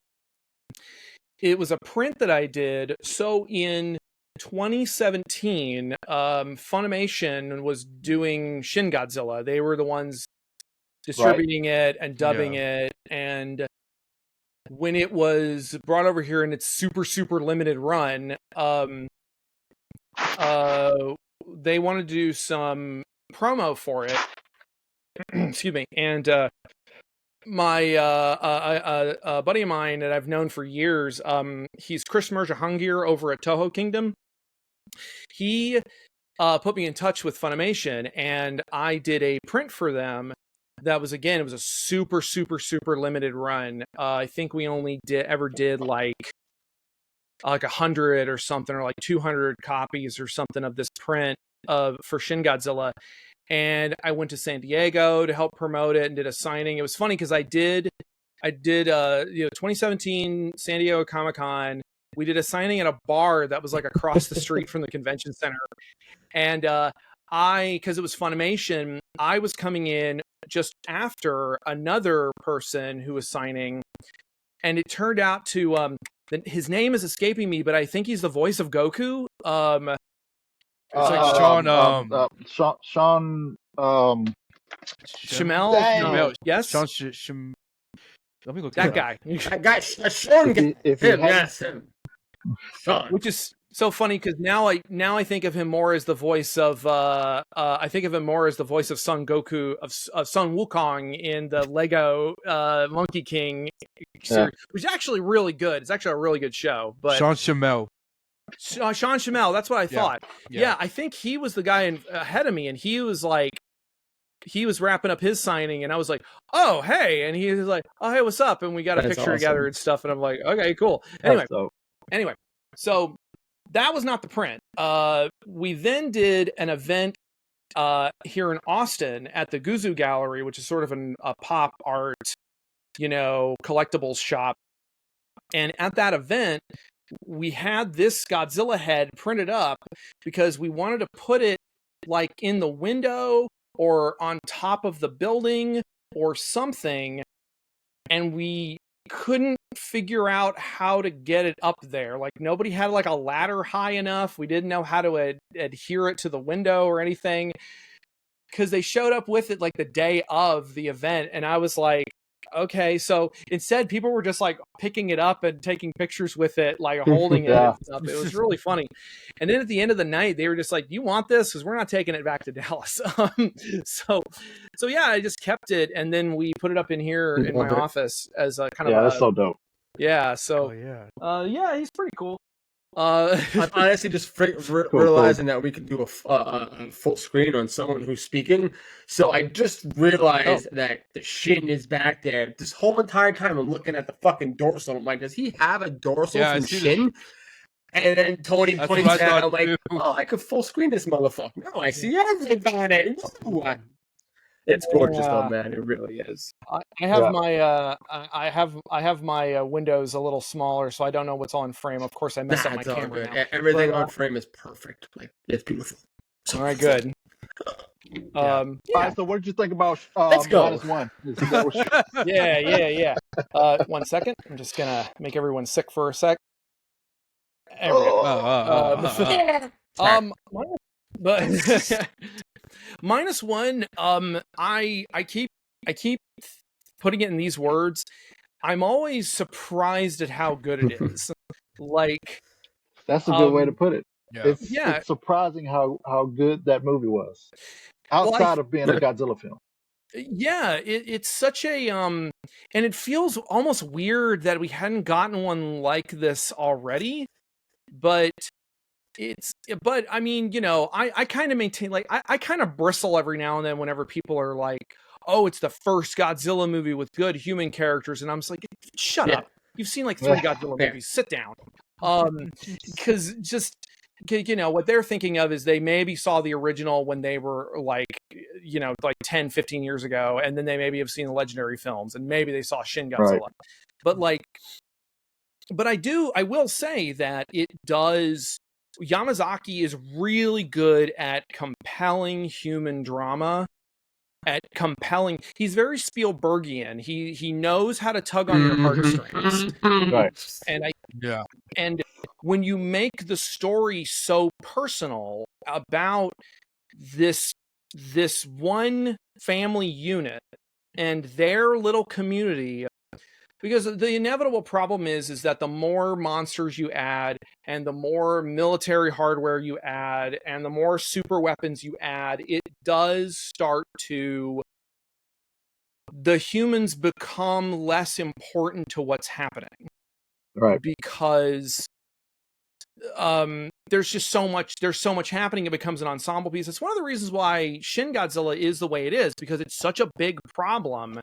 it was a print that I did. So in 2017, Funimation was doing Shin Godzilla. They were the ones distributing it and dubbing it, and when it was brought over here in its super limited run, they wanted to do some promo for it. Excuse me. And my a buddy of mine that I've known for years, he's Chris Merjahungir over at Toho Kingdom. He put me in touch with Funimation, and I did a print for them. That was, again, it was a super limited run. I think we only ever did like 100 or something, or like 200 copies or something of this print for Shin Godzilla. And I went to San Diego to help promote it and did a signing. It was funny because I did 2017 San Diego Comic-Con. We did a signing at a bar that was like across the street from the convention center. And because it was Funimation, I was coming in just after another person who was signing, and it turned out to his name is escaping me, but I think he's the voice of Goku. It's like Sean Sean Shamel. No, yes, Sean. Let me look that guy. That guy, Sean. Yes, him. Sean. Which is so funny because now I think of him more as the voice of I think of him more as the voice of Son Goku of Sun Wukong in the Lego Monkey King series, which is actually really good. It's actually a really good show. But Sean Shamel. Sean Shamel, that's what I thought. Yeah, I think he was the guy ahead of me, and he was like, he was wrapping up his signing, and I was like, "Oh, hey!" And he was like, "Oh, hey, what's up?" And we got a That's picture together awesome. and stuff. And I'm like, "Okay, cool." That's so. Anyway, so that was not the print. We then did an event here in Austin at the Guzu Gallery, which is sort of a pop art, collectibles shop. And at that event, we had this Godzilla head printed up because we wanted to put it like in the window or on top of the building or something. And we couldn't figure out how to get it up there. Like nobody had like a ladder high enough. We didn't know how to adhere it to the window or anything, because they showed up with it like the day of the event. And I was like, okay. So instead, people were just like picking it up and taking pictures with it, like holding it Yeah. and stuff. It was really funny. And then at the end of the night, they were just like, "You want this? Because we're not taking it back to Dallas." So yeah, I just kept it, and then we put it up in here in my office as a kind of That's so dope. yeah. So yeah. he's pretty cool. I'm honestly just realizing that we can do a full screen on someone who's speaking. So I just realized that the Shin is back there. This whole entire time I'm looking at the fucking dorsal. I'm like, does he have a dorsal Yeah, I from see Shin? And then Tony That's points what I out, thought I'm like, too. oh, I could full screen this motherfucker. No, I see everything on it. It's gorgeous though, man. It really is. I have my I have my windows a little smaller, so I don't know what's on frame. Of course, I messed up my That's all camera good. now. Everything But, on frame is perfect. Like, it's beautiful. So all right, good. All right, so what did you think about Let's go. -1? Is that what you- Yeah. 1 second. I'm just gonna make everyone sick for a sec. There we go. But -1. I keep putting it in these words. I'm always surprised at how good it is. Like, That's a good way to put it. Yeah. It's surprising how good that movie was, outside of being a Godzilla film. Yeah, it's such a and it feels almost weird that we hadn't gotten one like this already, but I mean, I kind of maintain, like, I kind of bristle every now and then whenever people are like, "Oh, it's the first Godzilla movie with good human characters," and I'm just like, shut up. You've seen like 3 Godzilla movies. Sit down. Because just, what they're thinking of is they maybe saw the original when they were like 10, 15 years ago, and then they maybe have seen the legendary films, and maybe they saw Shin Godzilla. Right. But I will say that it does. Yamazaki is really good at compelling human drama. He's very Spielbergian. He knows how to tug on your heartstrings. Right. And when you make the story so personal about this one family unit and their little community, because the inevitable problem is that the more monsters you add, and the more military hardware you add, and the more super weapons you add, it does start to, the humans become less important to what's happening. Right. Because there's so much happening, it becomes an ensemble piece. It's one of the reasons why Shin Godzilla is the way it is, because it's such a big problem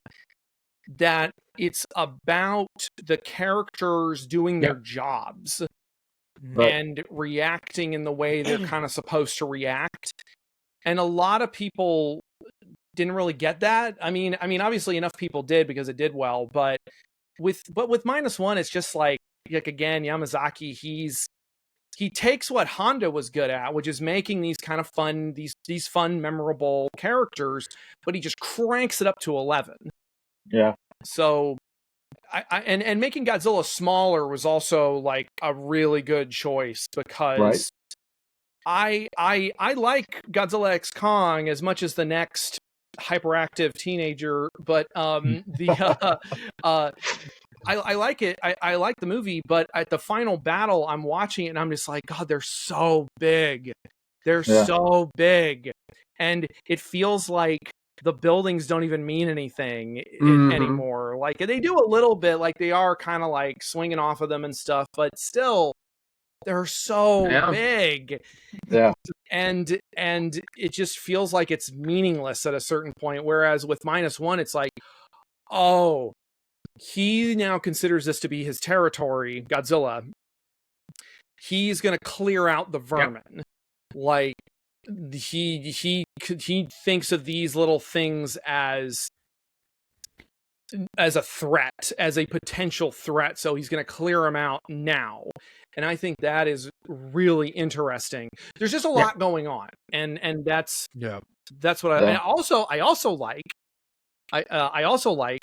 that it's about the characters doing their jobs and reacting in the way they're kind of supposed to react. And a lot of people didn't really get that. I mean, obviously enough people did because it did well, but with -1, it's just like again, Yamazaki, he takes what Honda was good at, which is making these kind of fun, these fun, memorable characters, but he just cranks it up to 11. Yeah. So, and making Godzilla smaller was also like a really good choice, because I like Godzilla X Kong as much as the next hyperactive teenager, but I like it. I like the movie, but at the final battle, I'm watching it and I'm just like, God, they're so big. They're so big, and it feels like the buildings don't even mean anything anymore. Like, they do a little bit, like they are kind of like swinging off of them and stuff, but still, they're so Yeah. big. Yeah. And it just feels like it's meaningless at a certain point. Whereas with -1, it's like, oh, he now considers this to be his territory, Godzilla. He's going to clear out the vermin. Like, he thinks of these little things as a threat, as a potential threat. So he's going to clear them out now. And I think that is really interesting. There's just a lot going on, and that's what I also like. I also like.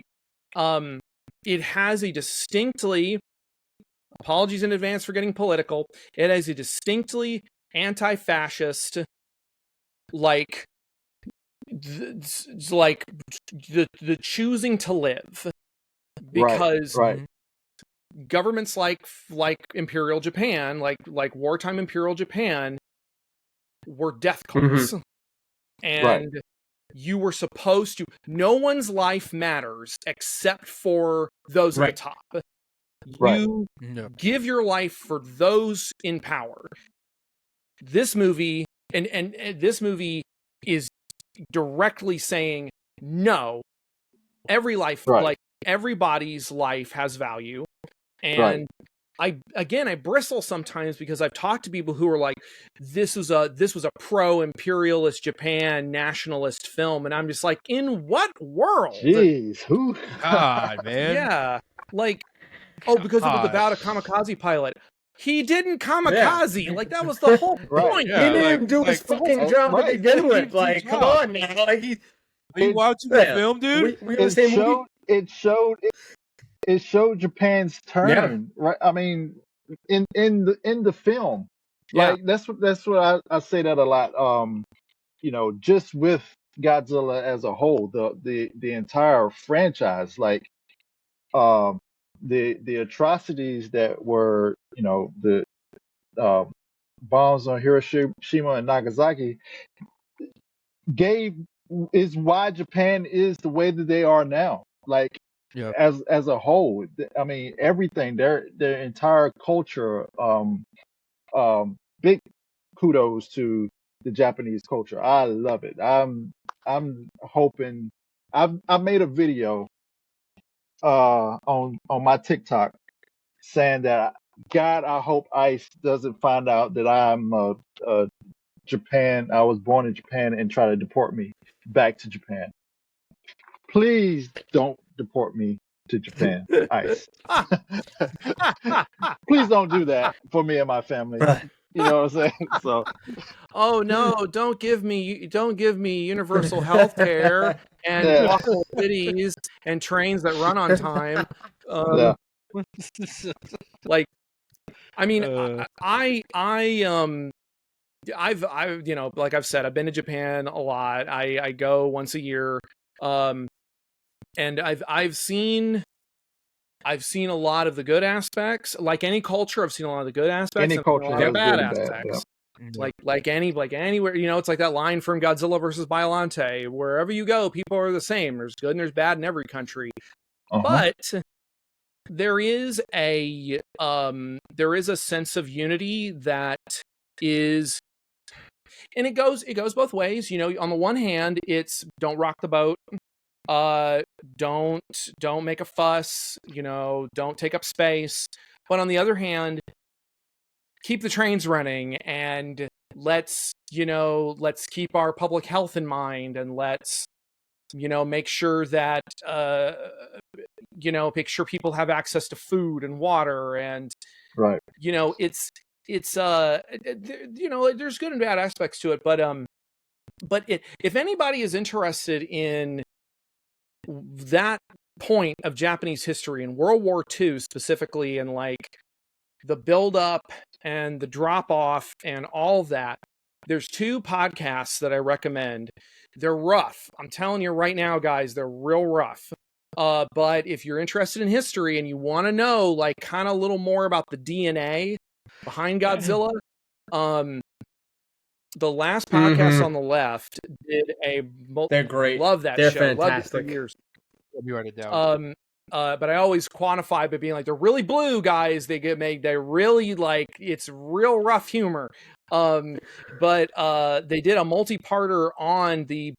It has a distinctly, apologies in advance for getting political. It has a distinctly anti-fascist, like the choosing to live, because right. governments like Imperial Japan, like wartime Imperial Japan, were death cults, and you were supposed to. No one's life matters except for those at the top. You give your life for those in power. This movie and this movie is directly saying no. Every life, like everybody's life, has value, and I bristle sometimes because I've talked to people who are like, this was a pro-imperialist Japan nationalist film, and I'm just like, in what world? Jeez, who? God, man. Yeah, like, oh, because it was about a kamikaze pilot. He didn't kamikaze. Yeah. Like, that was the whole point. Yeah, He didn't even do his fucking job to begin with. Like, come on now. Like, are you watching the film, dude? We the same movie? It showed Japan's turn, right? I mean, in the film, like that's what I say that a lot. You know, just with Godzilla as a whole, the entire franchise, like the atrocities that were, you know, the bombs on Hiroshima and Nagasaki is why Japan is the way that they are now. Like, as a whole, I mean, everything, their entire culture. Big kudos to the Japanese culture. I love it. I'm hoping. I made a video on my TikTok saying that, God, I hope ICE doesn't find out that I'm Japan. I was born in Japan and try to deport me back to Japan. Please don't deport me to Japan, ICE. Please don't do that for me and my family. You know what I'm saying? So, oh no, don't give me universal health care and walkable cities and trains that run on time. Like, I mean, I've you know, like I've said, I've been to Japan a lot. I go once a year, and I've seen a lot of the good aspects. Like any culture, I've seen a lot of the good aspects. Any culture has the bad good and aspects. bad, Like anywhere, you know, it's like that line from Godzilla versus Biollante. Wherever you go, people are the same. There's good and there's bad in every country. But there is a sense of unity that is, and it goes both ways. You know, on the one hand, it's don't rock the boat. Don't make a fuss, you know, don't take up space. But on the other hand, keep the trains running, and let's keep our public health in mind, and let's, you know, make sure that make sure people have access to food and water, and you know, it's you know, there's good and bad aspects to it, but if anybody is interested in that point of Japanese history in World War II specifically, and like the build up and the drop off and all of that, there's two podcasts that I recommend. They're rough. I'm telling you right now, guys, they're real rough. But if you're interested in history and you want to know, like, kind of a little more about the DNA behind Godzilla, the last podcast on the left did a. They're great. Love that They're show. fantastic. Loved it for years. You write it down. but I always quantify by being like, they're really blue, guys. They're really like, it's real rough humor. But they did a multi-parter on the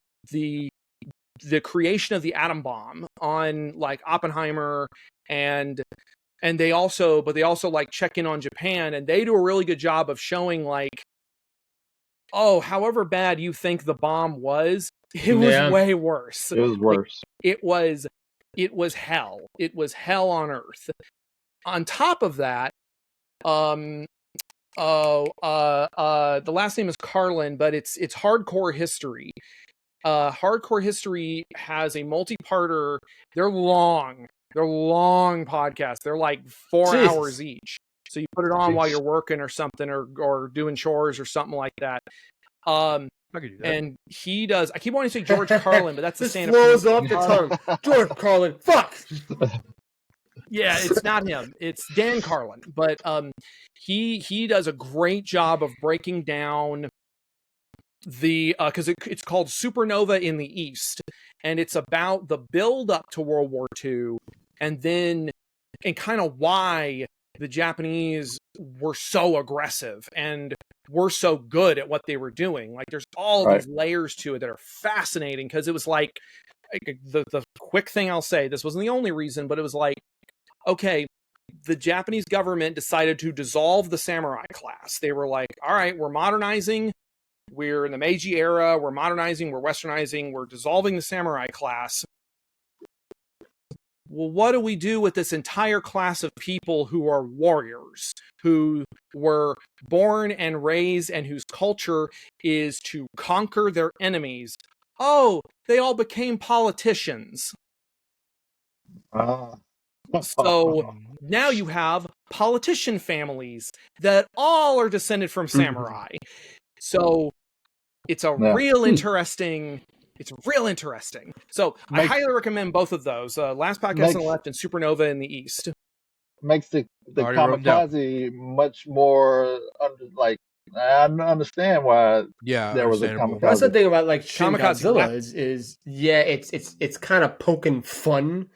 creation of the atom bomb, on like Oppenheimer, and they also like check in on Japan, and they do a really good job of showing like, oh, however bad you think the bomb was, it was way worse. It was worse. Like, it was hell. It was hell on earth. On top of that, the last name is Carlin, but it's Hardcore History. Hardcore History has a multi-parter. They're long podcasts. They're like 4 hours each. So you put it on while you're working or something, or doing chores or something like that. I could do that. And he does. I keep wanting to say George Carlin, but that's the stand-up. Flows off the tongue. George Carlin. Fuck. Yeah, it's not him. It's Dan Carlin. But he does a great job of breaking down the because it's called Supernova in the East, and it's about the build up to World War II, and kind of why the Japanese were so aggressive and were so good at what they were doing. Like, there's all these layers to it that are fascinating, because it was like the quick thing I'll say, this wasn't the only reason, but it was like, okay, the Japanese government decided to dissolve the samurai class. They were like, all right, we're modernizing. We're in the Meiji era. We're modernizing. We're westernizing. We're dissolving the samurai class. Well, what do we do with this entire class of people who are warriors, who were born and raised and whose culture is to conquer their enemies? Oh, they all became politicians. So now you have politician families that all are descended from samurai. So it's a real interesting. It's real interesting. So I highly recommend both of those. Last Podcast on the Left and Supernova in the East. Makes the kamikaze much more I understand why there was a kamikaze. That's the thing about like Shin Godzilla is it's kind of poking fun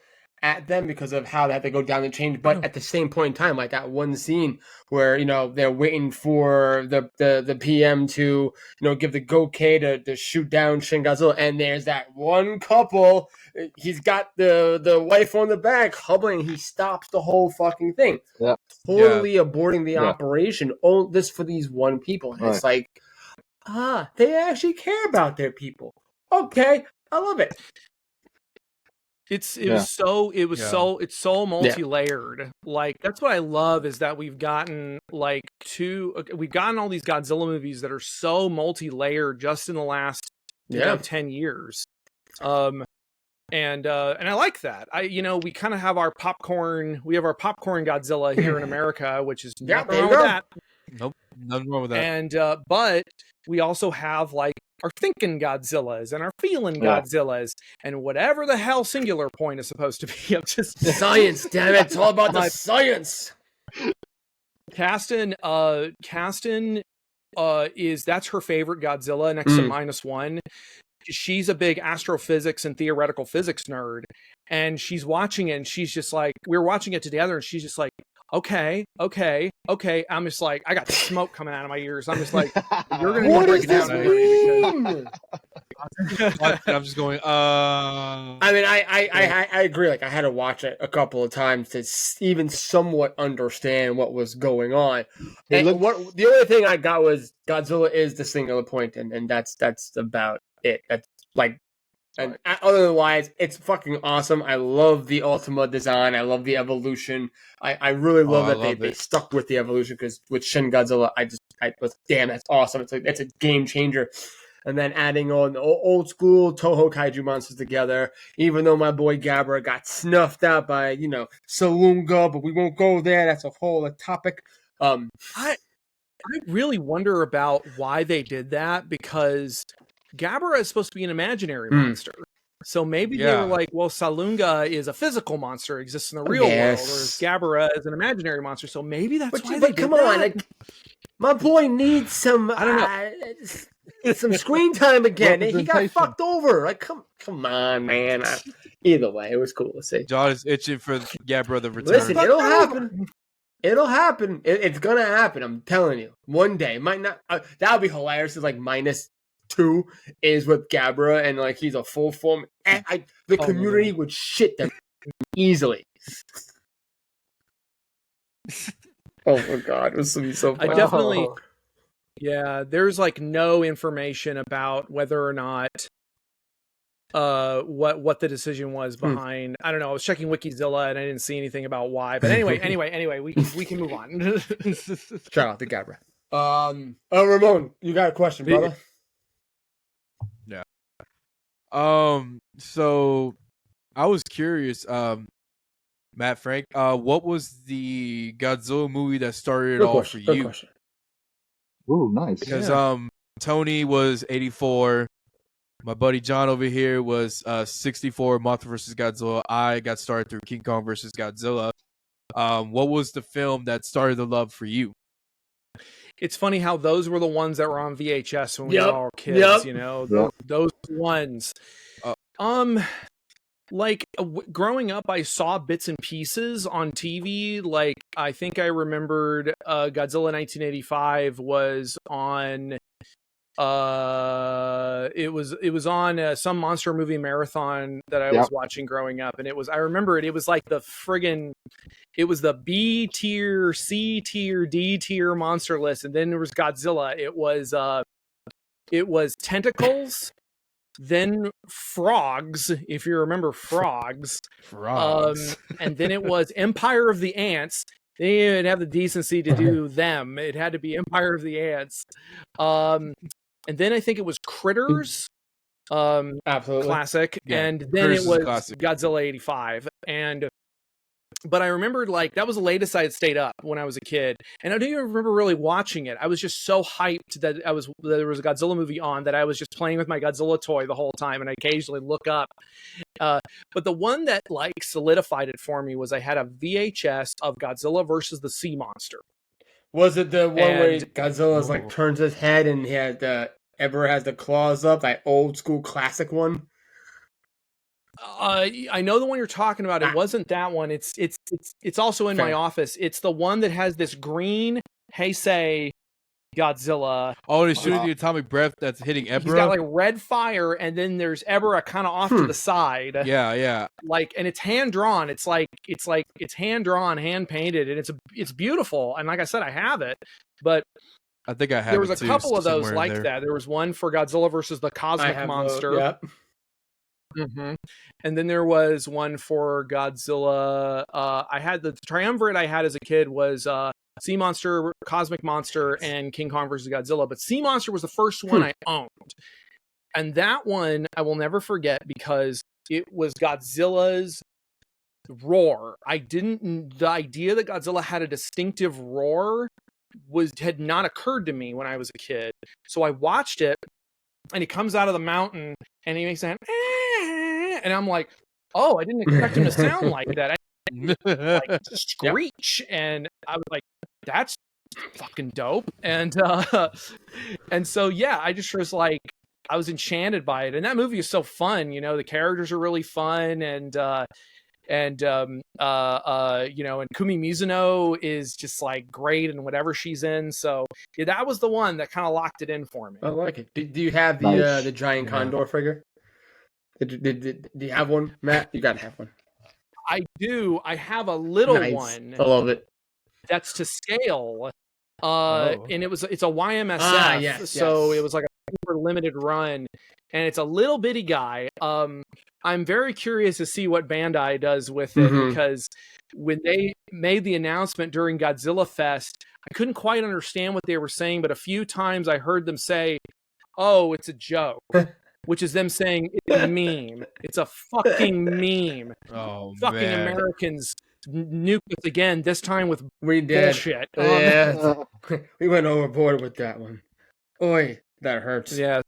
at them because of how they go down the chain, but at the same point in time, like that one scene where they're waiting for the PM to give the go-kay to shoot down Shin Godzilla, and there's that one couple. He's got the wife on the back hubbling. He stops the whole fucking thing, totally aborting the operation. All this for these one people, and it's like, they actually care about their people. Okay, I love it. It's so multi-layered. Like, that's what I love, is that we've gotten all these Godzilla movies that are so multi-layered just in the last 10 years. And I like that. We kind of have our popcorn Godzilla here in America, which is nothing wrong with that. Nope, nothing wrong with that. And but we also have like our thinking Godzillas and our feeling Godzillas, and whatever the hell singular point is supposed to be. I'm just science, damn it! It's all about the science. Caston is that's her favorite Godzilla next to -1. She's a big astrophysics and theoretical physics nerd, and she's watching it, and she's just like, we were watching it together, and she's just like, okay. I'm just like, I got smoke coming out of my ears. I'm just like, you're going to break it down to me. I'm just going, I mean, I agree. Like, I had to watch it a couple of times to even somewhat understand what was going on. And the only thing I got was Godzilla is the singular point, and that's about it. That's like, and otherwise, it's fucking awesome. I love the Ultima design. I love the evolution. I really love that they stuck with the evolution, because with Shin Godzilla, I was, damn, that's awesome. It's a game changer. And then adding on the old school Toho Kaiju monsters together, even though my boy Gabra got snuffed out by, Salunga, but we won't go there. That's a whole topic. I really wonder about why they did that, because Gabra is supposed to be an imaginary monster. So maybe they were like, well, Salunga is a physical monster, exists in the real world, or Gabra is an imaginary monster. So maybe that's why they did come on, like, my boy needs some, I don't know, some screen time again. He got fucked over. Like, come on, man. Either way, it was cool to see. John is itching for the return. Listen, it'll happen. It'll happen. It's gonna happen. I'm telling you. One day, it might not. That would be hilarious. It's like -2 is with Gabra, and like he's a full form. The community would shit them easily. Oh my god, this would be so funny. I definitely. Yeah, there's like no information about whether or not what the decision was behind. I don't know. I was checking Wikizilla and I didn't see anything about why. But anyway, we can move on. Shout out to Gabra. Ramon, you got a question, brother? Yeah. So I was curious, Matt Frank, what was the Godzilla movie that started it all for you? Good question. Ooh, nice. Because Tony was 84. My buddy John over here was 64, Mothra vs. Godzilla. I got started through King Kong vs. Godzilla. What was the film that started the love for you? It's funny how those were the ones that were on VHS when we were all kids, you know, those ones. Like growing up, I saw bits and pieces on TV. Like I think I remembered Godzilla 1985 was on. It was on some monster movie marathon that I was watching growing up, and I remember it was like it was the B tier, C tier, D tier monster list, and then there was Godzilla. It was tentacles, then frogs, if you remember frogs. And then it was Empire of the Ants. They didn't have the decency to do them. It had to be Empire of the Ants. And then I think it was Critters, Absolutely classic, and then Critters it was classic. Godzilla 85. But I remembered like that was the latest I had stayed up when I was a kid, and I don't even remember really watching it. I was just so hyped that there was a Godzilla movie on that I was just playing with my Godzilla toy the whole time, and I occasionally look up. But the one that like solidified it for me was I had a VHS of Godzilla versus the Sea Monster. Was it the one where Godzilla's like turns his head and he had Ever has the claws up? That old school classic one. I know the one you're talking about. It wasn't that one. It's also in my office. It's the one that has this green Heisei Godzilla. Oh, he's shooting the atomic breath that's hitting Ebra. He's got like red fire, and then there's Ebra kind of off to the side. Yeah. Like, and it's hand drawn. It's hand drawn, hand painted, and it's beautiful. And like I said, I have it, but I think I have. There was a couple of those like that. There was one for Godzilla versus the Cosmic Monster. Yep. Mm-hmm. And then there was one for Godzilla. I had the triumvirate I had as a kid was Sea Monster, Cosmic Monster, and King Kong versus Godzilla. But Sea Monster was the first one I owned. And that one I will never forget because it was Godzilla's roar. The idea that Godzilla had a distinctive roar had not occurred to me when I was a kid. So I watched it, and he comes out of the mountain, and he makes that, and I'm like, oh, I didn't expect him to sound like that. I like screech, and I was like, that's fucking dope. And so yeah, I just was like, I was enchanted by it. And that movie is so fun. You know, the characters are really fun, and and Kumi Mizuno is just like great in whatever she's in. So yeah, that was the one that kind of locked it in for me. I like it. Do you have the giant condor figure? Do you have one, Matt? You gotta have one. I do. I have a little one. I love it. That's to scale. And it's a YMSF. Yes. It was like a super limited run, and it's a little bitty guy. I'm very curious to see what Bandai does with it, because when they made the announcement during Godzilla Fest, I couldn't quite understand what they were saying, but a few times I heard them say, "Oh, it's a joke." Which is them saying it's a meme. It's a fucking meme. Oh, fucking man. Americans nuke us again, this time with We did. bullshit. Yeah. We went overboard with that one. Oi, that hurts. Yeah.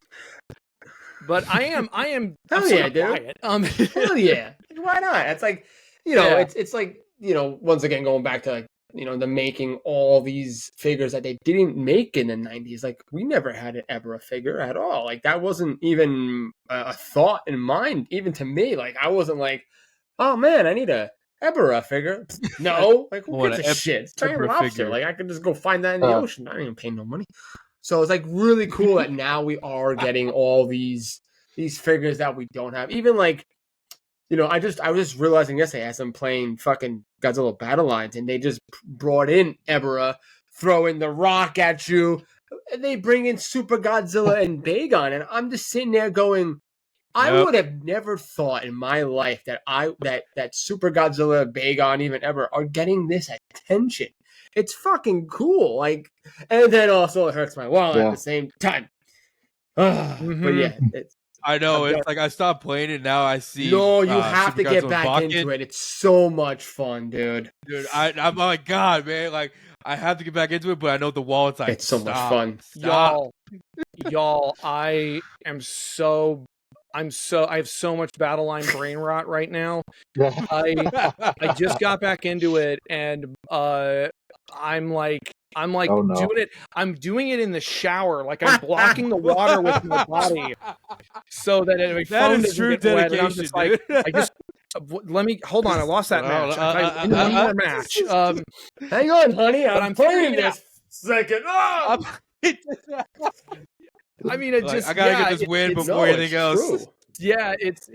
But I am Hell yeah, dude. quiet. Hell yeah. Why not? It's like, it's like, once again, going back to like them making all these figures that they didn't make in the 90s. Like, we never had an Ebra figure at all. Like, that wasn't even a thought in mind, even to me. Like, I wasn't like, oh man, I need a Ebra figure. No, like, who gives a shit? It's a giant Ebra lobster. figure. Like, I could just go find that in the ocean. I don't even pay no money. So it's like really cool that now we are getting all these figures that we don't have. Even like, I was just realizing yesterday as I'm playing fucking Godzilla Battle Lines, and they just brought in Ebra, throwing the rock at you, and they bring in Super Godzilla and Bagon, and I'm just sitting there going, I would have never thought in my life that that Super Godzilla, Bagon, even Ebra are getting this attention. It's fucking cool, like, and then also it hurts my wallet at the same time. But yeah, I know. It's like I stopped playing it now. I see. No, you have Super to get Godzilla back Bakken. into it. It's so much fun, dude. I'm like, God, man. Like, I have to get back into it, but I know the wallet's like, it's so much fun. Y'all, I have so much battle line brain rot right now. I just got back into it, and I'm like doing it. I'm doing it in the shower, like I'm blocking the water with my body, so that my phone doesn't get wet. And I'm just like, let me hold on. I lost that match. One more match. Hang on, honey. I'm playing this second. I mean, it just I gotta get this win before anything else. True. Yeah, it's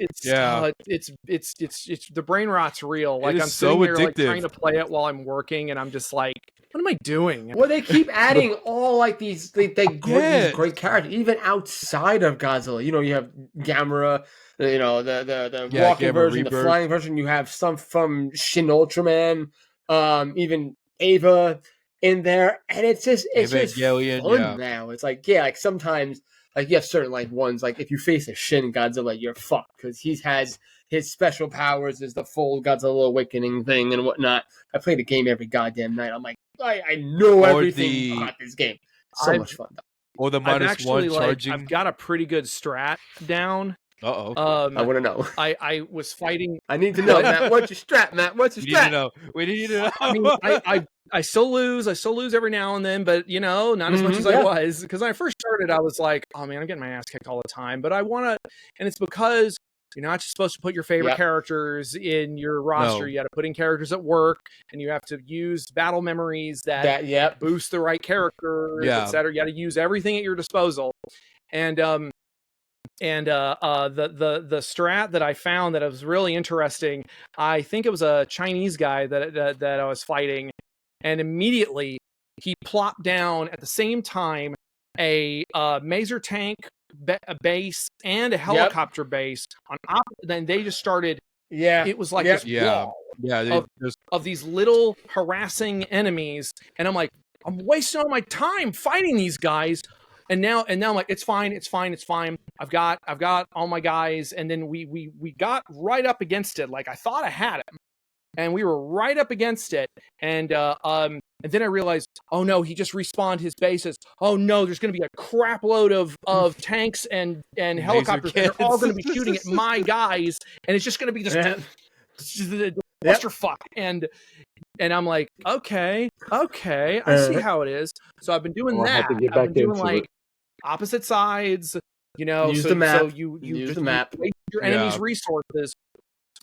the brain rot's real. Like, I'm so sitting here addictive. like trying to play it while I'm working, and I'm just like, what am I doing? Well, they keep adding all like these these great characters, even outside of Godzilla. You have Gamera, the walking Gamera version, Rebirth. the flying version. You have some from Shin Ultraman, even Ava in there, and it's just fun now. It's like, like sometimes, like, you have certain like ones, like if you face a Shin Godzilla, you're fucked because he has his special powers is the full Godzilla awakening thing and whatnot. I play the game every goddamn night. I'm like, I know everything about this game. So much fun. Or the -1 charging. I've got a pretty good strat down. I want to know. I was fighting. I need to know, Matt. What's your strat, Matt? What's your strat? We need to know. I mean, I still lose. I still lose every now and then, but not as much as I was. Because when I first started, I was like, oh man, I'm getting my ass kicked all the time. But I want to, and it's because you're not just supposed to put your favorite characters in your roster. You got to put in characters at work, and you have to use battle memories that boost the right characters, etc. You got to use everything at your disposal. And the strat that I found that was really interesting, I think it was a Chinese guy that I was fighting, and immediately he plopped down at the same time a Maser tank base and a helicopter base on then they just started. It was like this wall of these little harassing enemies, and I'm like, I'm wasting all my time fighting these guys. And now I'm like, it's fine. I've got all my guys, and then we got right up against it. Like, I thought I had him, and we were right up against it. And then I realized, oh no, he just respawned his bases. Oh no, there's going to be a crap load of tanks and helicopters, and they're all going to be shooting at my guys, and it's just going to be this clusterfuck. And I'm like, okay, I see how it is. So I've been doing that. I've been doing like opposite sides, use the map. So you use just the map. waste your enemy's resources.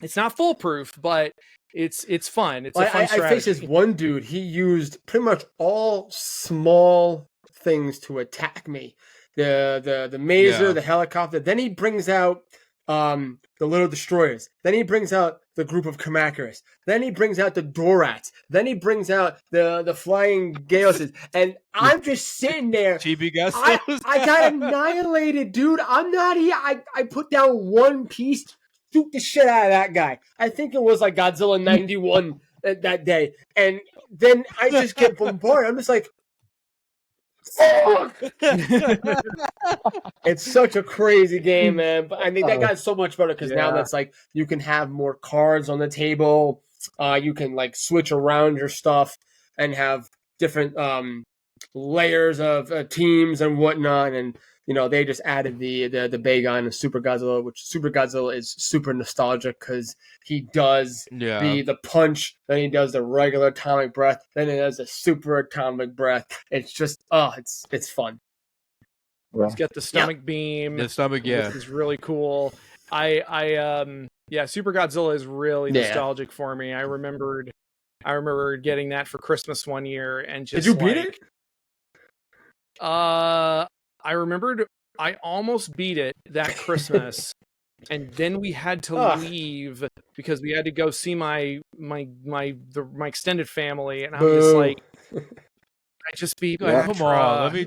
It's not foolproof, but it's fun. It's a fun strategy. I faced this one dude. He used pretty much all small things to attack me. The Maser, the helicopter. Then he brings out the little destroyers. Then he brings out the group of Kamakuras. Then he brings out the Dorats. Then he brings out the flying Galeses. And I'm just sitting there. I got annihilated, dude. I'm not here. I put down one piece, shoot the shit out of that guy. I think it was like Godzilla 91 that day. And then I just get bombarded. I'm just like, it's such a crazy game, man. But I think that got so much better because now that's like you can have more cards on the table. You can like switch around your stuff and have different layers of teams and whatnot. And you know, they just added the Bagon and Super Godzilla, which Super Godzilla is super nostalgic because he does the punch, then he does the regular atomic breath, then he does the super atomic breath. It's just it's fun. He's got the stomach beam. The stomach, which is really cool. Super Godzilla is really nostalgic for me. I remember getting that for Christmas one year and just did you beat it? I remembered I almost beat it that Christmas, and then we had to leave because we had to go see my extended family, and I'm just like, I just beat. Come on, let me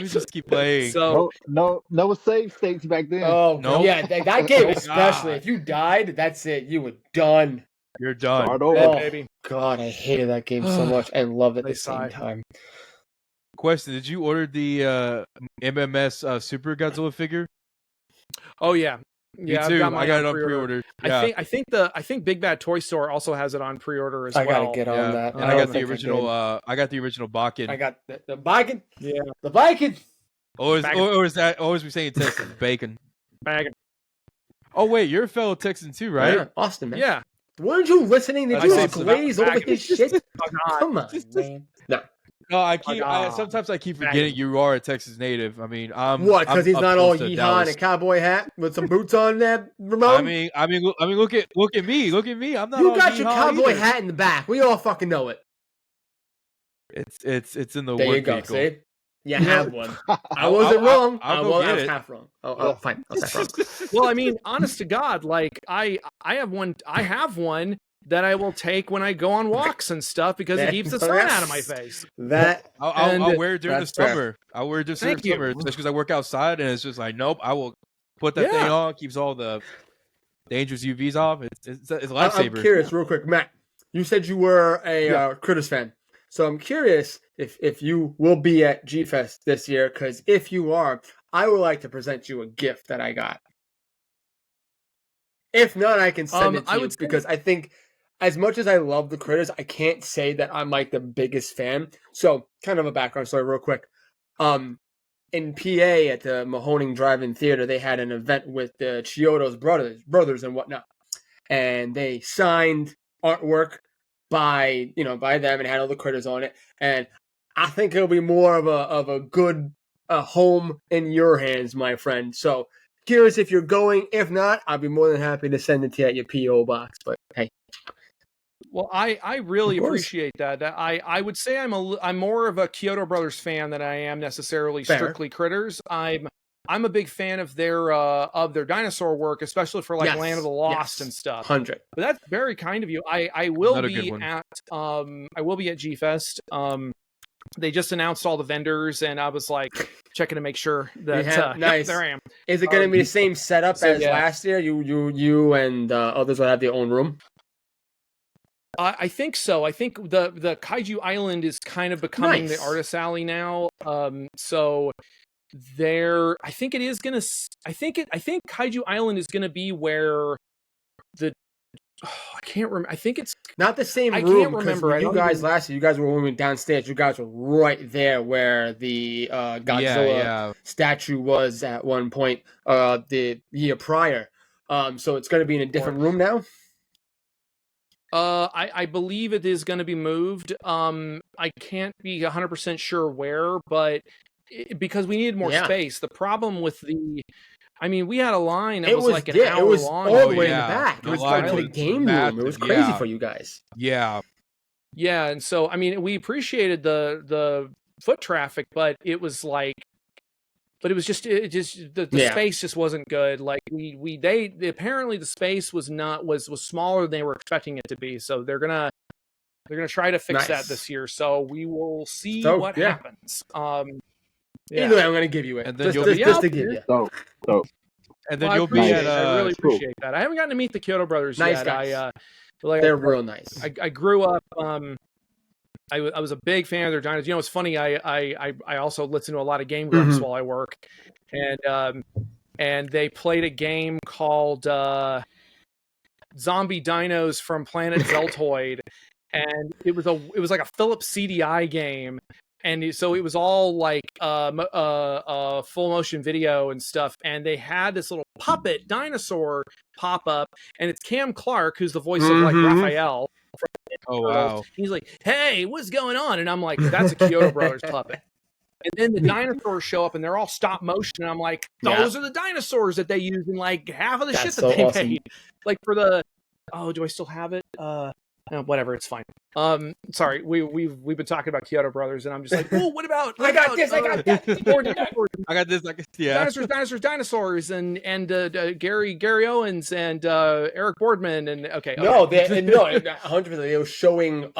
just keep playing. So no save states back then. Oh no, yeah, that game especially. If you died, that's it. You were done. You're done. Start over, baby. God, I hated that game so much and loved it at the same time. Question: did you order the MMS Super Godzilla figure? Oh yeah, Me too. I got it on pre-order. Yeah. I think Big Bad Toy Store also has it on pre-order as well. I gotta get on that. And I got the original. I got the original Bakken. I got the Bakken. Yeah, the Bakken. Or is that? Or is we saying Texas bacon? Bakken. Oh wait, you're a fellow Texan too, right? Yeah, Austin, man. Yeah. Weren't you listening? Did you glaze over his shit? Come on, man. No, sometimes I keep forgetting you are a Texas native. I mean, what? Because he's not all yeehaw and a cowboy hat with some boots on there, Ramon. I mean, look at me. Look at me. I'm not. You got your cowboy hat in the back. We all fucking know it. It's in the there work you go. vehicle. See? You have one. I wasn't wrong. I was half wrong. Oh, fine. I was half wrong. Well, I mean, honest to God, like I have one. I have one that I will take when I go on walks and stuff because it keeps the sun out of my face. I'll wear it during the summer. Fair. I'll wear it during the summer just because I work outside and it's just like, nope, I will put that thing on. Keeps all the dangerous UVs off. It's a lifesaver. I'm curious, real quick, Matt. You said you were a Critters fan, so I'm curious if you will be at G-Fest this year. Because if you are, I would like to present you a gift that I got. If not, I can send it to you because I think. As much as I love the Critters, I can't say that I'm like the biggest fan. So, kind of a background story real quick. In PA at the Mahoning Drive-In Theater, they had an event with the Chiodo's brothers and whatnot. And they signed artwork by them and had all the Critters on it. And I think it'll be more of a good home in your hands, my friend. So, curious if you're going. If not, I'll be more than happy to send it to you at your P.O. box. But, hey. Well, I really appreciate that. I would say I'm more of a Kyoto Brothers fan than I am necessarily strictly Critters. I'm a big fan of their dinosaur work, especially for like Land of the Lost and stuff. 100. But that's very kind of you. I will be at G-Fest. They just announced all the vendors, and I was like checking to make sure that nice. There I am. Is it going to be the same setup as last year? You and others will have their own room. I think so. I think the Kaiju Island is kind of becoming the artist alley now. So there, I think it is gonna. I think Kaiju Island is gonna be where I can't remember. I think it's not the same room. I can't remember. You guys last year, you guys were when we went downstairs. You guys were right there where the Godzilla statue was at one point the year prior. So it's going to be in a different room now. I believe it is going to be moved. I can't be 100% sure where, but because we needed more space. The problem with we had a line that was like an hour long. It was all the way in the back. It was like to the game room. It was crazy for you guys. Yeah. Yeah, and so we appreciated the foot traffic, but it was like, the space just wasn't good. Like apparently the space was smaller than they were expecting it to be. So they're gonna try to fix that this year. So we will see what happens. Either way, I'm gonna give you it. And then just to give you. So. And then you'll be at. I really appreciate that. I haven't gotten to meet the Kyoto Brothers yet. Guys. They're real nice. I grew up. I was a big fan of their dinosaurs. You know, it's funny. I also listen to a lot of Game Grumps while I work, and they played a game called Zombie Dinos from Planet Zeltoid, and it was like a Philips CDI game. and so it was all like full motion video and stuff. And they had this little puppet dinosaur pop up, and it's Cam Clark, who's the voice of like Raphael. Oh wow! He's like, "Hey, what's going on?" And I'm like, "That's a Kyoto Brothers puppet." And then the dinosaurs show up, and they're all stop motion. And I'm like, "Those are the dinosaurs that they use in like half of the shit that they made." Like for the do I still have it? Whatever, it's fine. Sorry, we've been talking about Kyoto Brothers, and I'm just like, "Oh, what about I got this. I got that. I got this. Yeah. Dinosaurs, and Gary Owens and Eric Boardman, and okay. No, 100%. They were showing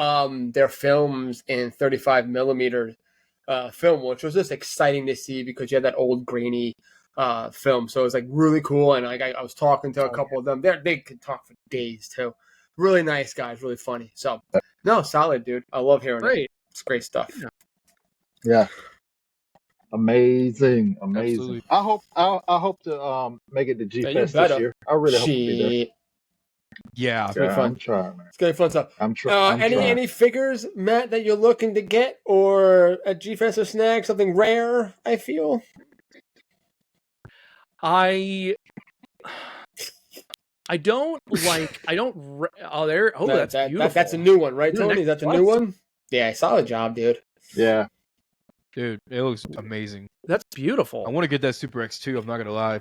their films in 35 millimeter film, which was just exciting to see because you had that old grainy film. So it was like really cool, and like I was talking to a couple of them. They could talk for days too. Really nice guys, really funny. So no, solid dude. I love hearing it. It's great stuff. Yeah. Amazing. Absolutely. I hope to make it to G Fest this year. I really hope to be there. Yeah, it's gonna be fun. I'm trying, man. It's gonna be fun stuff. I'm trying. Any figures, Matt, that you're looking to get, or a G Fest or snag, something rare? I feel. I don't like. That's beautiful. That's a new one, right, Tony? Is that the new one? Yeah, solid job, dude. Yeah, dude, it looks amazing. That's beautiful. I want to get that Super X2. I'm not gonna lie.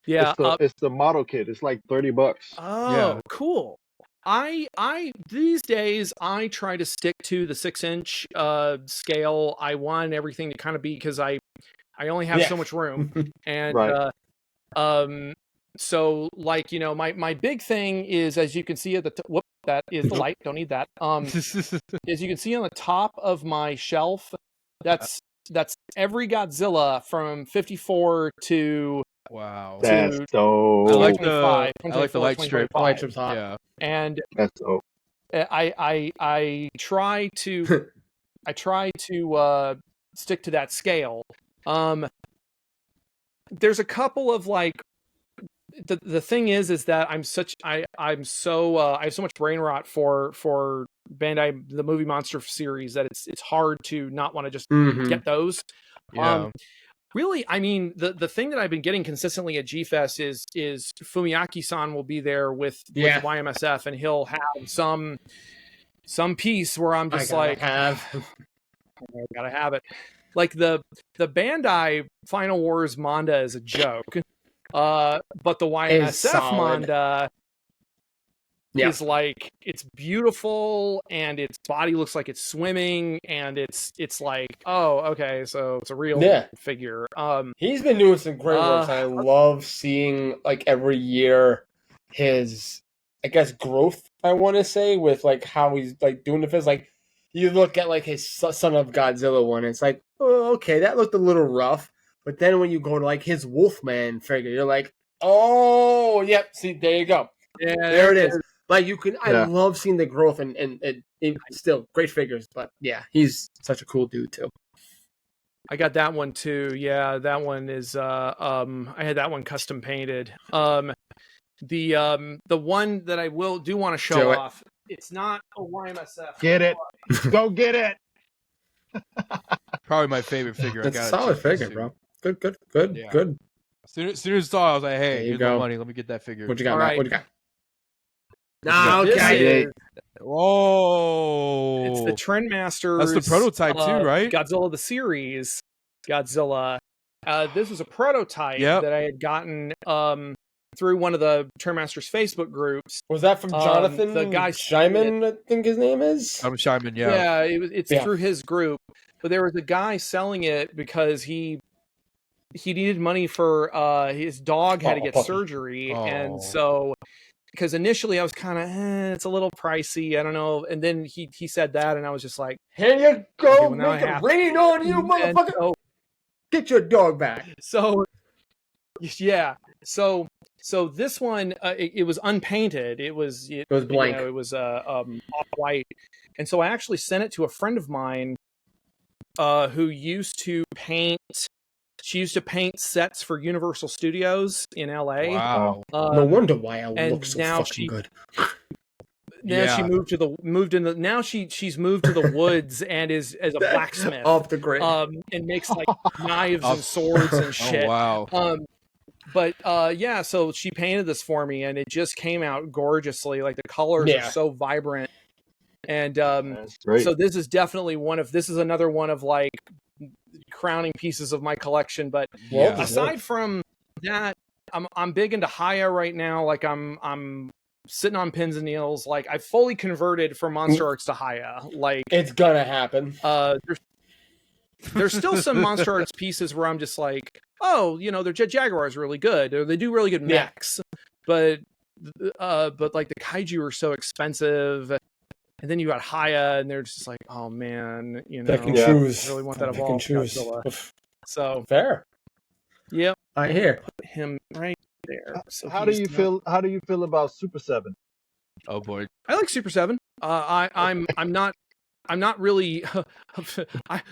Yeah, it's the model kit. It's like $30. Oh, yeah. Cool. I these days I try to stick to the 6-inch scale. I want everything to kind of be, because I only have so much room, and right. So like, you know, my big thing is, as you can see at the that is the light. Don't need that. As you can see on the top of my shelf, that's every Godzilla from 54 to wow. That's dope. I like the light strip. Light strip's hot. Yeah, and that's dope. I try to stick to that scale. There's a couple of like. The thing is that I have so much brain rot for Bandai, the movie monster series, that it's hard to not want to just get those. Yeah. Really, I mean, the thing that I've been getting consistently at G-Fest is Fumiaki-san will be there with YMSF, and he'll have some piece where I'm just I gotta have it. Like the Bandai Final Wars manga is a joke. But the YMSF manga is like, it's beautiful, and its body looks like it's swimming, and it's like, oh, okay, so it's a real figure. He's been doing some great work. I love seeing like every year his, I guess, growth, I want to say, with like how he's like doing the fizz. Like you look at like his Son of Godzilla one, it's like, oh, okay, that looked a little rough. But then when you go to like his Wolfman figure, you're like, oh, yep, see, there you go. Yeah, there it is. Like you can, I love seeing the growth, and still great figures. But yeah, he's such a cool dude too. I got that one too. Yeah, that one is. I had that one custom painted. The one that I do want to show off. It's not a YMSF. Get it. Go get it. Probably my favorite figure. It's a solid figure, bro. Good. Yeah. Good. As soon as I saw it, I was like, hey, here's my money. Let me get that figure. What you got, Matt? What you got? No, okay. Whoa. It's the Trendmasters. That's the prototype too, right? Godzilla the series. Godzilla. This was a prototype that I had gotten through one of the Trendmasters Facebook groups. Was that from Jonathan? The guy Scheinman, I think his name is. Scheinman, yeah. Yeah, it's through his group. But there was a guy selling it because he needed money for his dog had to get surgery, and so because initially I was kind of it's a little pricey, I don't know, and then he said that, and I was just like, here you go, make it rain on you, motherfucker. Get your dog back. So yeah, so this one it was unpainted. It was blank. It was off white, and so I actually sent it to a friend of mine who used to paint. She used to paint sets for Universal Studios in LA. Wow. No wonder why I look so fucking good. Now she she's moved to the woods and is as a blacksmith off the grid. And makes like knives and swords and shit. Oh wow. But yeah, so she painted this for me and it just came out gorgeously. Like the colors are so vibrant. And so this is definitely another one of like crowning pieces of my collection. But aside from that, I'm big into Haya right now. Like I'm sitting on pins and needles. Like I fully converted from Monster Arts to Haya. Like it's gonna happen. There's still some Monster Arts pieces where I'm just like, oh, their Jet Jaguar is really good, or they do really good mechs. But like the Kaiju are so expensive, and then you got Haya, and they're just like, oh man, Pick and choose. I really want that evolved Godzilla. So fair. Yep. I hear. Put him right there. So how do you feel? How do you feel about Super 7? Oh boy, I like Super 7. I'm not really.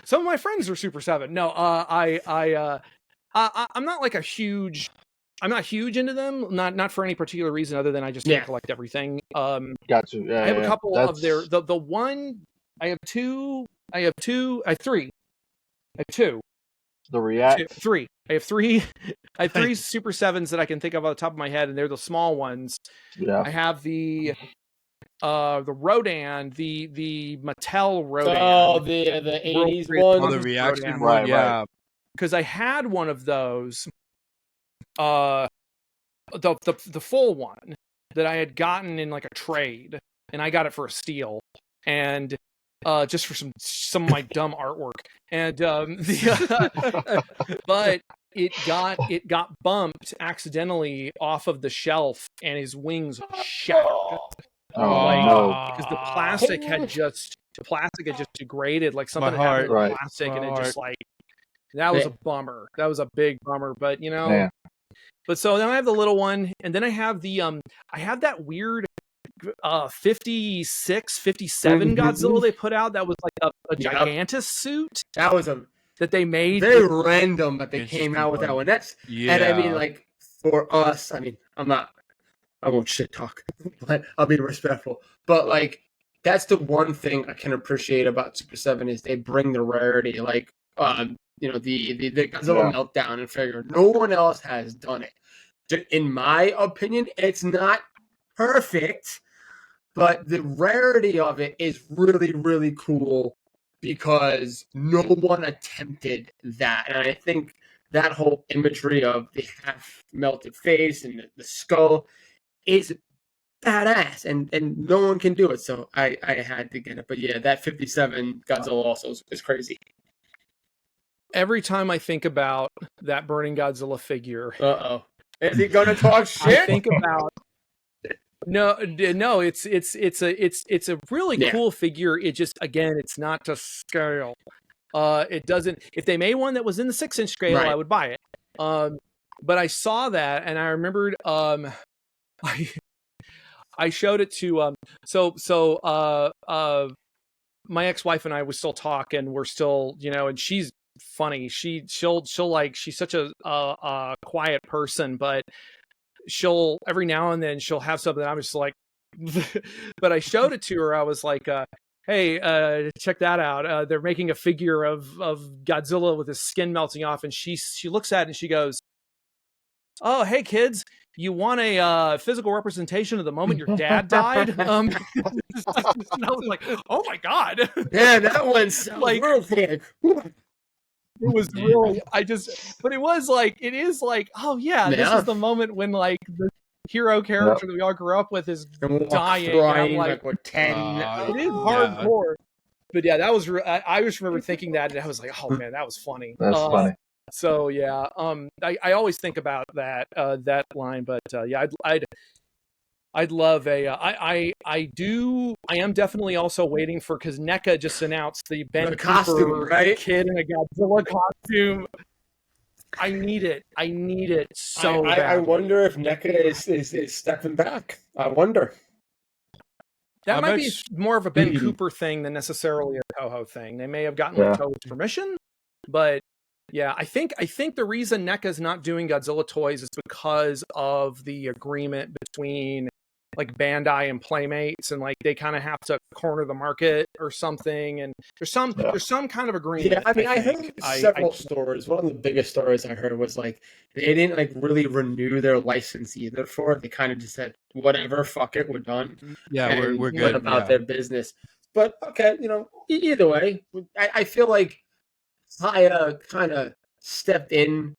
Some of my friends are Super 7. No, I'm not like a huge. I'm not huge into them. Not for any particular reason other than I just can't collect everything. Got you. Yeah, I have a couple of their. The one I have two. I have two. I have three. I have two. The React. Three. I have three. I have three Super 7s that I can think of on the top of my head, and they're the small ones. Yeah. I have the Rodan, the Mattel Rodan. Oh, the 80s one. Oh, the reaction one, one, yeah. Because I had one of those, the full one that I had gotten in like a trade, and I got it for a steal, and just for some of my dumb artwork, and but it got bumped accidentally off of the shelf, and his wings shattered. Because the plastic had just degraded, like something happened with plastic, and it just like that was a bummer. That was a big bummer, but But so then I have the little one, and then I have the I have that weird 56, 57 Godzilla they put out that was like a Gigantus suit. That was that they made. Very random that they came out with that one. And I mean, like, for us, I mean, I won't shit talk, but I'll be respectful. But like, that's the one thing I can appreciate about Super 7 is they bring the rarity. Like, the Godzilla meltdown and figure. No one else has done it. In my opinion, it's not perfect, but the rarity of it is really, really cool because no one attempted that. And I think that whole imagery of the half melted face and the skull is badass, and no one can do it. So I had to get it. But yeah, that 57 Godzilla also is crazy. Every time I think about that burning Godzilla figure, is he gonna talk shit? I think about no. It's a really cool figure. It just, again, it's not to scale. It doesn't. If they made one that was in the 6-inch scale, I would buy it. But I saw that and I remembered. I showed it to my ex-wife and I would still talk, and we're still, and she's funny. She'll like, she's such a quiet person, but she'll every now and then she'll have something. I'm just like, but I showed it to her. I was like, hey, check that out. They're making a figure of Godzilla with his skin melting off, and she looks at it and she goes, oh, hey kids, you want a physical representation of the moment your dad died? And I was like, oh my god. Yeah, that one's like, it was really, but it was like, it is like, oh yeah, this is the moment when like the hero character that we all grew up with is dying. And I'm like, we're 10. It is hardcore. But yeah, that was, I just remember thinking that, and I was like, oh man, that was funny. That's funny. So yeah, I always think about that line, but yeah, I'd love I am definitely also waiting for, because NECA just announced the Ben costume, kid in a Godzilla costume. I need it so bad. I wonder if NECA is stepping back. I wonder. That might be more of a Ben Cooper thing than necessarily a Toho thing. They may have gotten like Toho's permission, but yeah, I think the reason NECA's not doing Godzilla toys is because of the agreement between like Bandai and Playmates, and like they kind of have to corner the market or something. And there's some kind of agreement. Yeah, I mean, I think. heard several stories. One of the biggest stories I heard was like they didn't like really renew their license either for it. They kind of just said, "Whatever, fuck it, we're done." Yeah, and we're went good. about Yeah. their business. But okay, either way, I feel like Haya kind of stepped in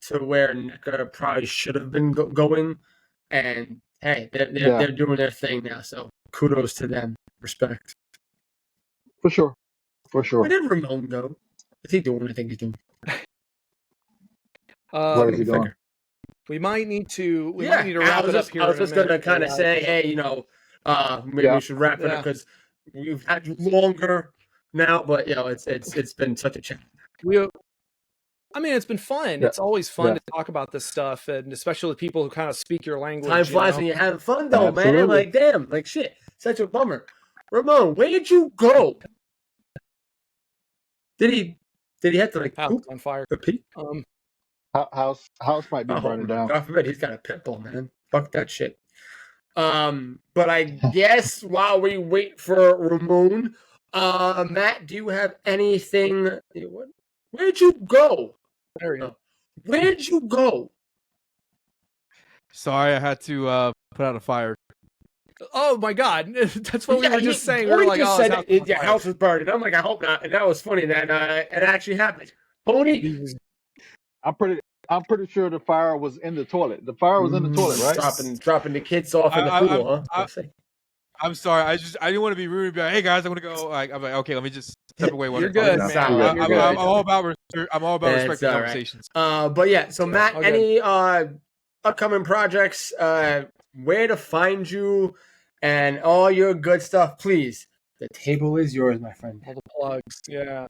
to where NECA probably should have been going, and hey, they're doing their thing now. So kudos to them. Respect. For sure. Where did Ramon go? Is he doing? I think he's doing. Where is he going? We might need to. We might need to wrap it up here. I was just gonna kind of say, hey, maybe we should wrap it up because we've had you longer now, but it's been such a challenge. I mean, it's been fun. Yeah. It's always fun to talk about this stuff, and especially with people who kind of speak your language. Time flies when you're having fun, though, Absolutely. man. Like, damn, like shit, such a bummer. Ramon, where did you go? Did he have to like house poop on fire? or pee? House might be burning down. God forbid, he's got a pit bull, man. Fuck that shit. But I guess while we wait for Ramon, Matt, do you have anything? Where'd you go? There you go. Where'd you go? Sorry, I had to put out a fire. Oh my God, that's what we were just saying. We Tony were like, just "Oh, said your house was burned." And I'm like, I hope not. And that was funny that it actually happened. Tony, I'm pretty sure the fire was in the toilet. The fire was in the toilet, right? dropping the kids off in the pool, huh? I'm sorry. I didn't want to be rude and be like, "Hey guys, I want to go." I'm like, okay, let me just step away. You're good, man. I'm all about respecting conversations. But yeah. So Matt, any upcoming projects? Where to find you, and all your good stuff, please. The table is yours, my friend. All the plugs, yeah.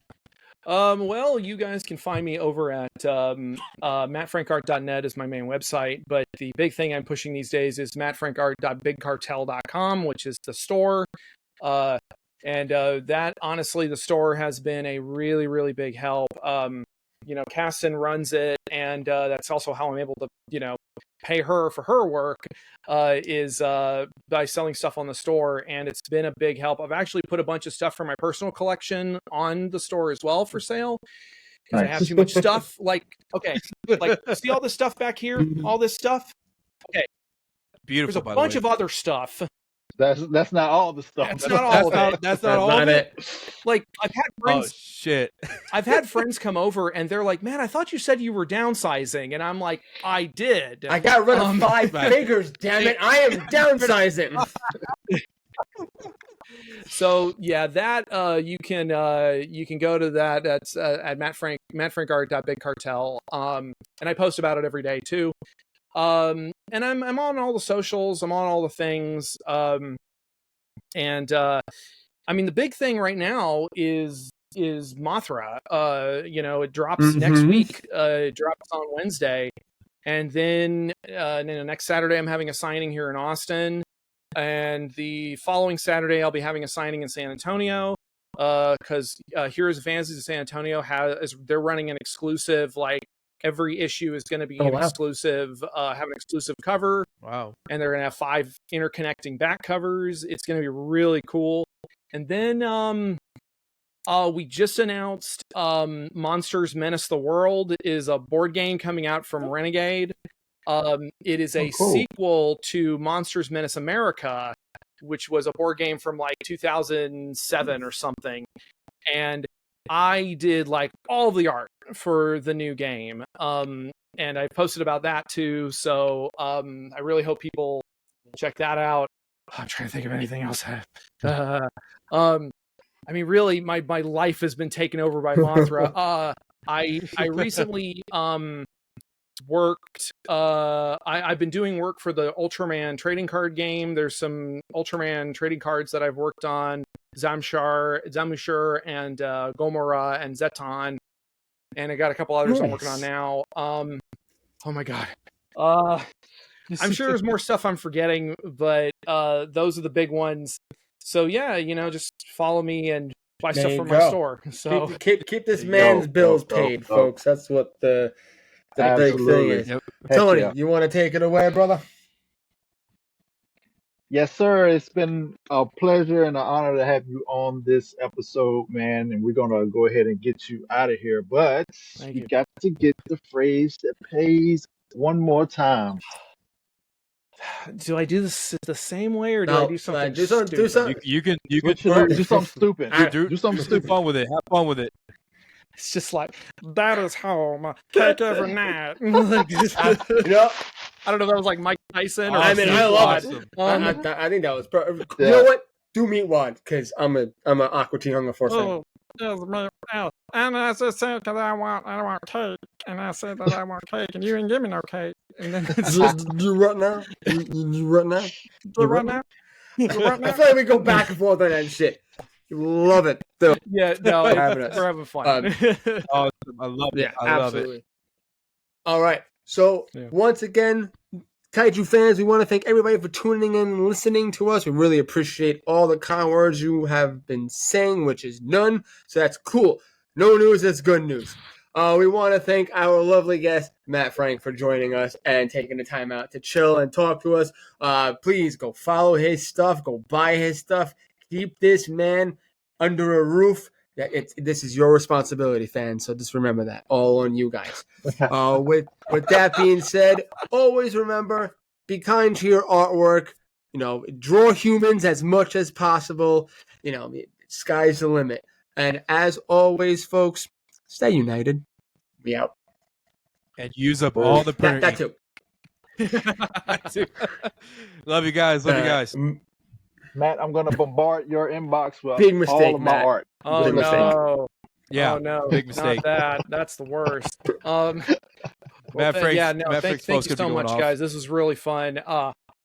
Well, you guys can find me over at mattfrankart.net is my main website, but the big thing I'm pushing these days is mattfrankart.bigcartel.com, which is the store. And that, honestly, the store has been a really, really big help. Caston runs it, and that's also how I'm able to, pay her for her work, is by selling stuff on the store, and it's been a big help. I've actually put a bunch of stuff from my personal collection on the store as well for sale, because I have too much stuff. See all this stuff back here? All this stuff? Okay. Beautiful, There's a bunch of other stuff. That's not all the stuff. That's not all of it. That's not all of it. Like, I've had friends. Oh shit! I've had friends come over and they're like, "Man, I thought you said you were downsizing," and I'm like, "I did. I got rid of 5 figures. Damn it! I am downsizing." So yeah, that you can go to that. That's at mattfrankart.bigcartel. And I post about it every day too. And I'm on all the socials. I'm on all the things. I mean, the big thing right now is Mothra. It drops next week. It drops on Wednesday, and then next Saturday I'm having a signing here in Austin, and the following Saturday I'll be having a signing in San Antonio. Because Heroes of Fantasy of San Antonio they're running an exclusive, like, every issue is going to be exclusive, have an exclusive cover. Wow. And they're going to have 5 interconnecting back covers. It's going to be really cool. And then we just announced Monsters Menace the World is a board game coming out from Renegade. It is a sequel to Monsters Menace America, which was a board game from like 2007 or something. And I did like all the art for the new game. And I posted about that too. So I really hope people check that out. I'm trying to think of anything else. I mean, really, my life has been taken over by Mothra. I recently worked. I've been doing work for the Ultraman trading card game. There's some Ultraman trading cards that I've worked on. Zamushur, and Gomora and Zeton, and I got a couple others I'm working on now. Oh my god, I'm sure there's more stuff I'm forgetting, but those are the big ones. So yeah, just follow me and buy stuff from my store. So keep this man's bills paid, folks. That's what the big thing is. Yep. Tony, you want to take it away, brother? Yes, sir. It's been a pleasure and an honor to have you on this episode, man. And we're gonna go ahead and get you out of here. But Thank we you. got to get the phrase that pays one more time. Do I do this the same way, or do I No, do something do some- do stupid? some- You can Switch it up. Do something stupid. Alright. Do something have stupid. fun with it. Have fun with it. It's just like that is home, cake every night. Like, You know, I don't know if that was like Mike Tyson or I mean, I love Awesome. it. I think that was perfect. Yeah. You know what? Do meet one because I'm an Aqua Teen Hunger Force fan. Oh, there's me. Oh, and I just said because I want cake, and I said that I want cake, and you didn't give me no cake, and then it's just You run now? You run now? right now. Right I now. feel like we go back and forth on that shit. Love it. Though. Yeah, no, We're having us. we're having fun. Awesome. I love it. Yeah, I love absolutely. All right. So Yeah. once again, Kaiju fans, we want to thank everybody for tuning in and listening to us. We really appreciate all the kind words you have been saying, which is none. So that's cool. No news, that's good news. We want to thank our lovely guest, Matt Frank, for joining us and taking the time out to chill and talk to us. Please go follow his stuff. Go buy his stuff. Keep this man under a roof. Yeah, this is your responsibility, fans. So just remember that. All on you guys. With that being said, always remember, be kind to your artwork. You know, draw humans as much as possible. You know, sky's the limit. And as always, folks, stay united. We out. And use up all the printer That ink. too. That too. Love you guys. Love you guys. Matt, I'm gonna bombard your inbox with Big mistake, all of my Matt. art. Oh Big mistake. no! Yeah. Oh no! Big mistake. Not that. That's the worst. Matt Frank's, yeah, no. Matt Thank Frank's you supposed to so be going much, off. guys. This was really fun.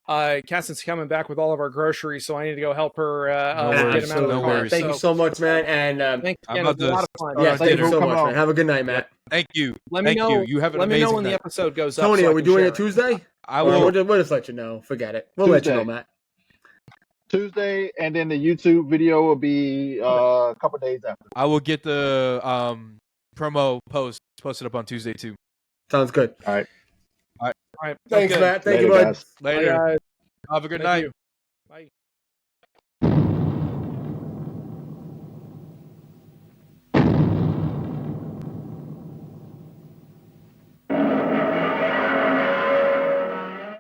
Cassie's coming back with all of our groceries, so I need to go help her No get worries, them out of the no car. worries. Thank you so much, man. And Thanks I'm again. about It was a to lot of fun. start yeah, our thank you dinner. so Come much, on. man. Have a good night, Matt. Thank you. Let me Thank know. you. You have an Let me know amazing when the night. episode goes up. Tony, so I are we can doing share it Tuesday? I Or will. we'll just let you know. Forget it. We'll let you know, Tuesday. Matt. Tuesday, and then the YouTube video will be a couple days after. I will get the promo posted up on Tuesday too. Sounds good. All right. All right. Thanks, good. Matt. Thank Later, you, bud. guys. Later. Bye, guys. Have a good Thank night. you. Bye.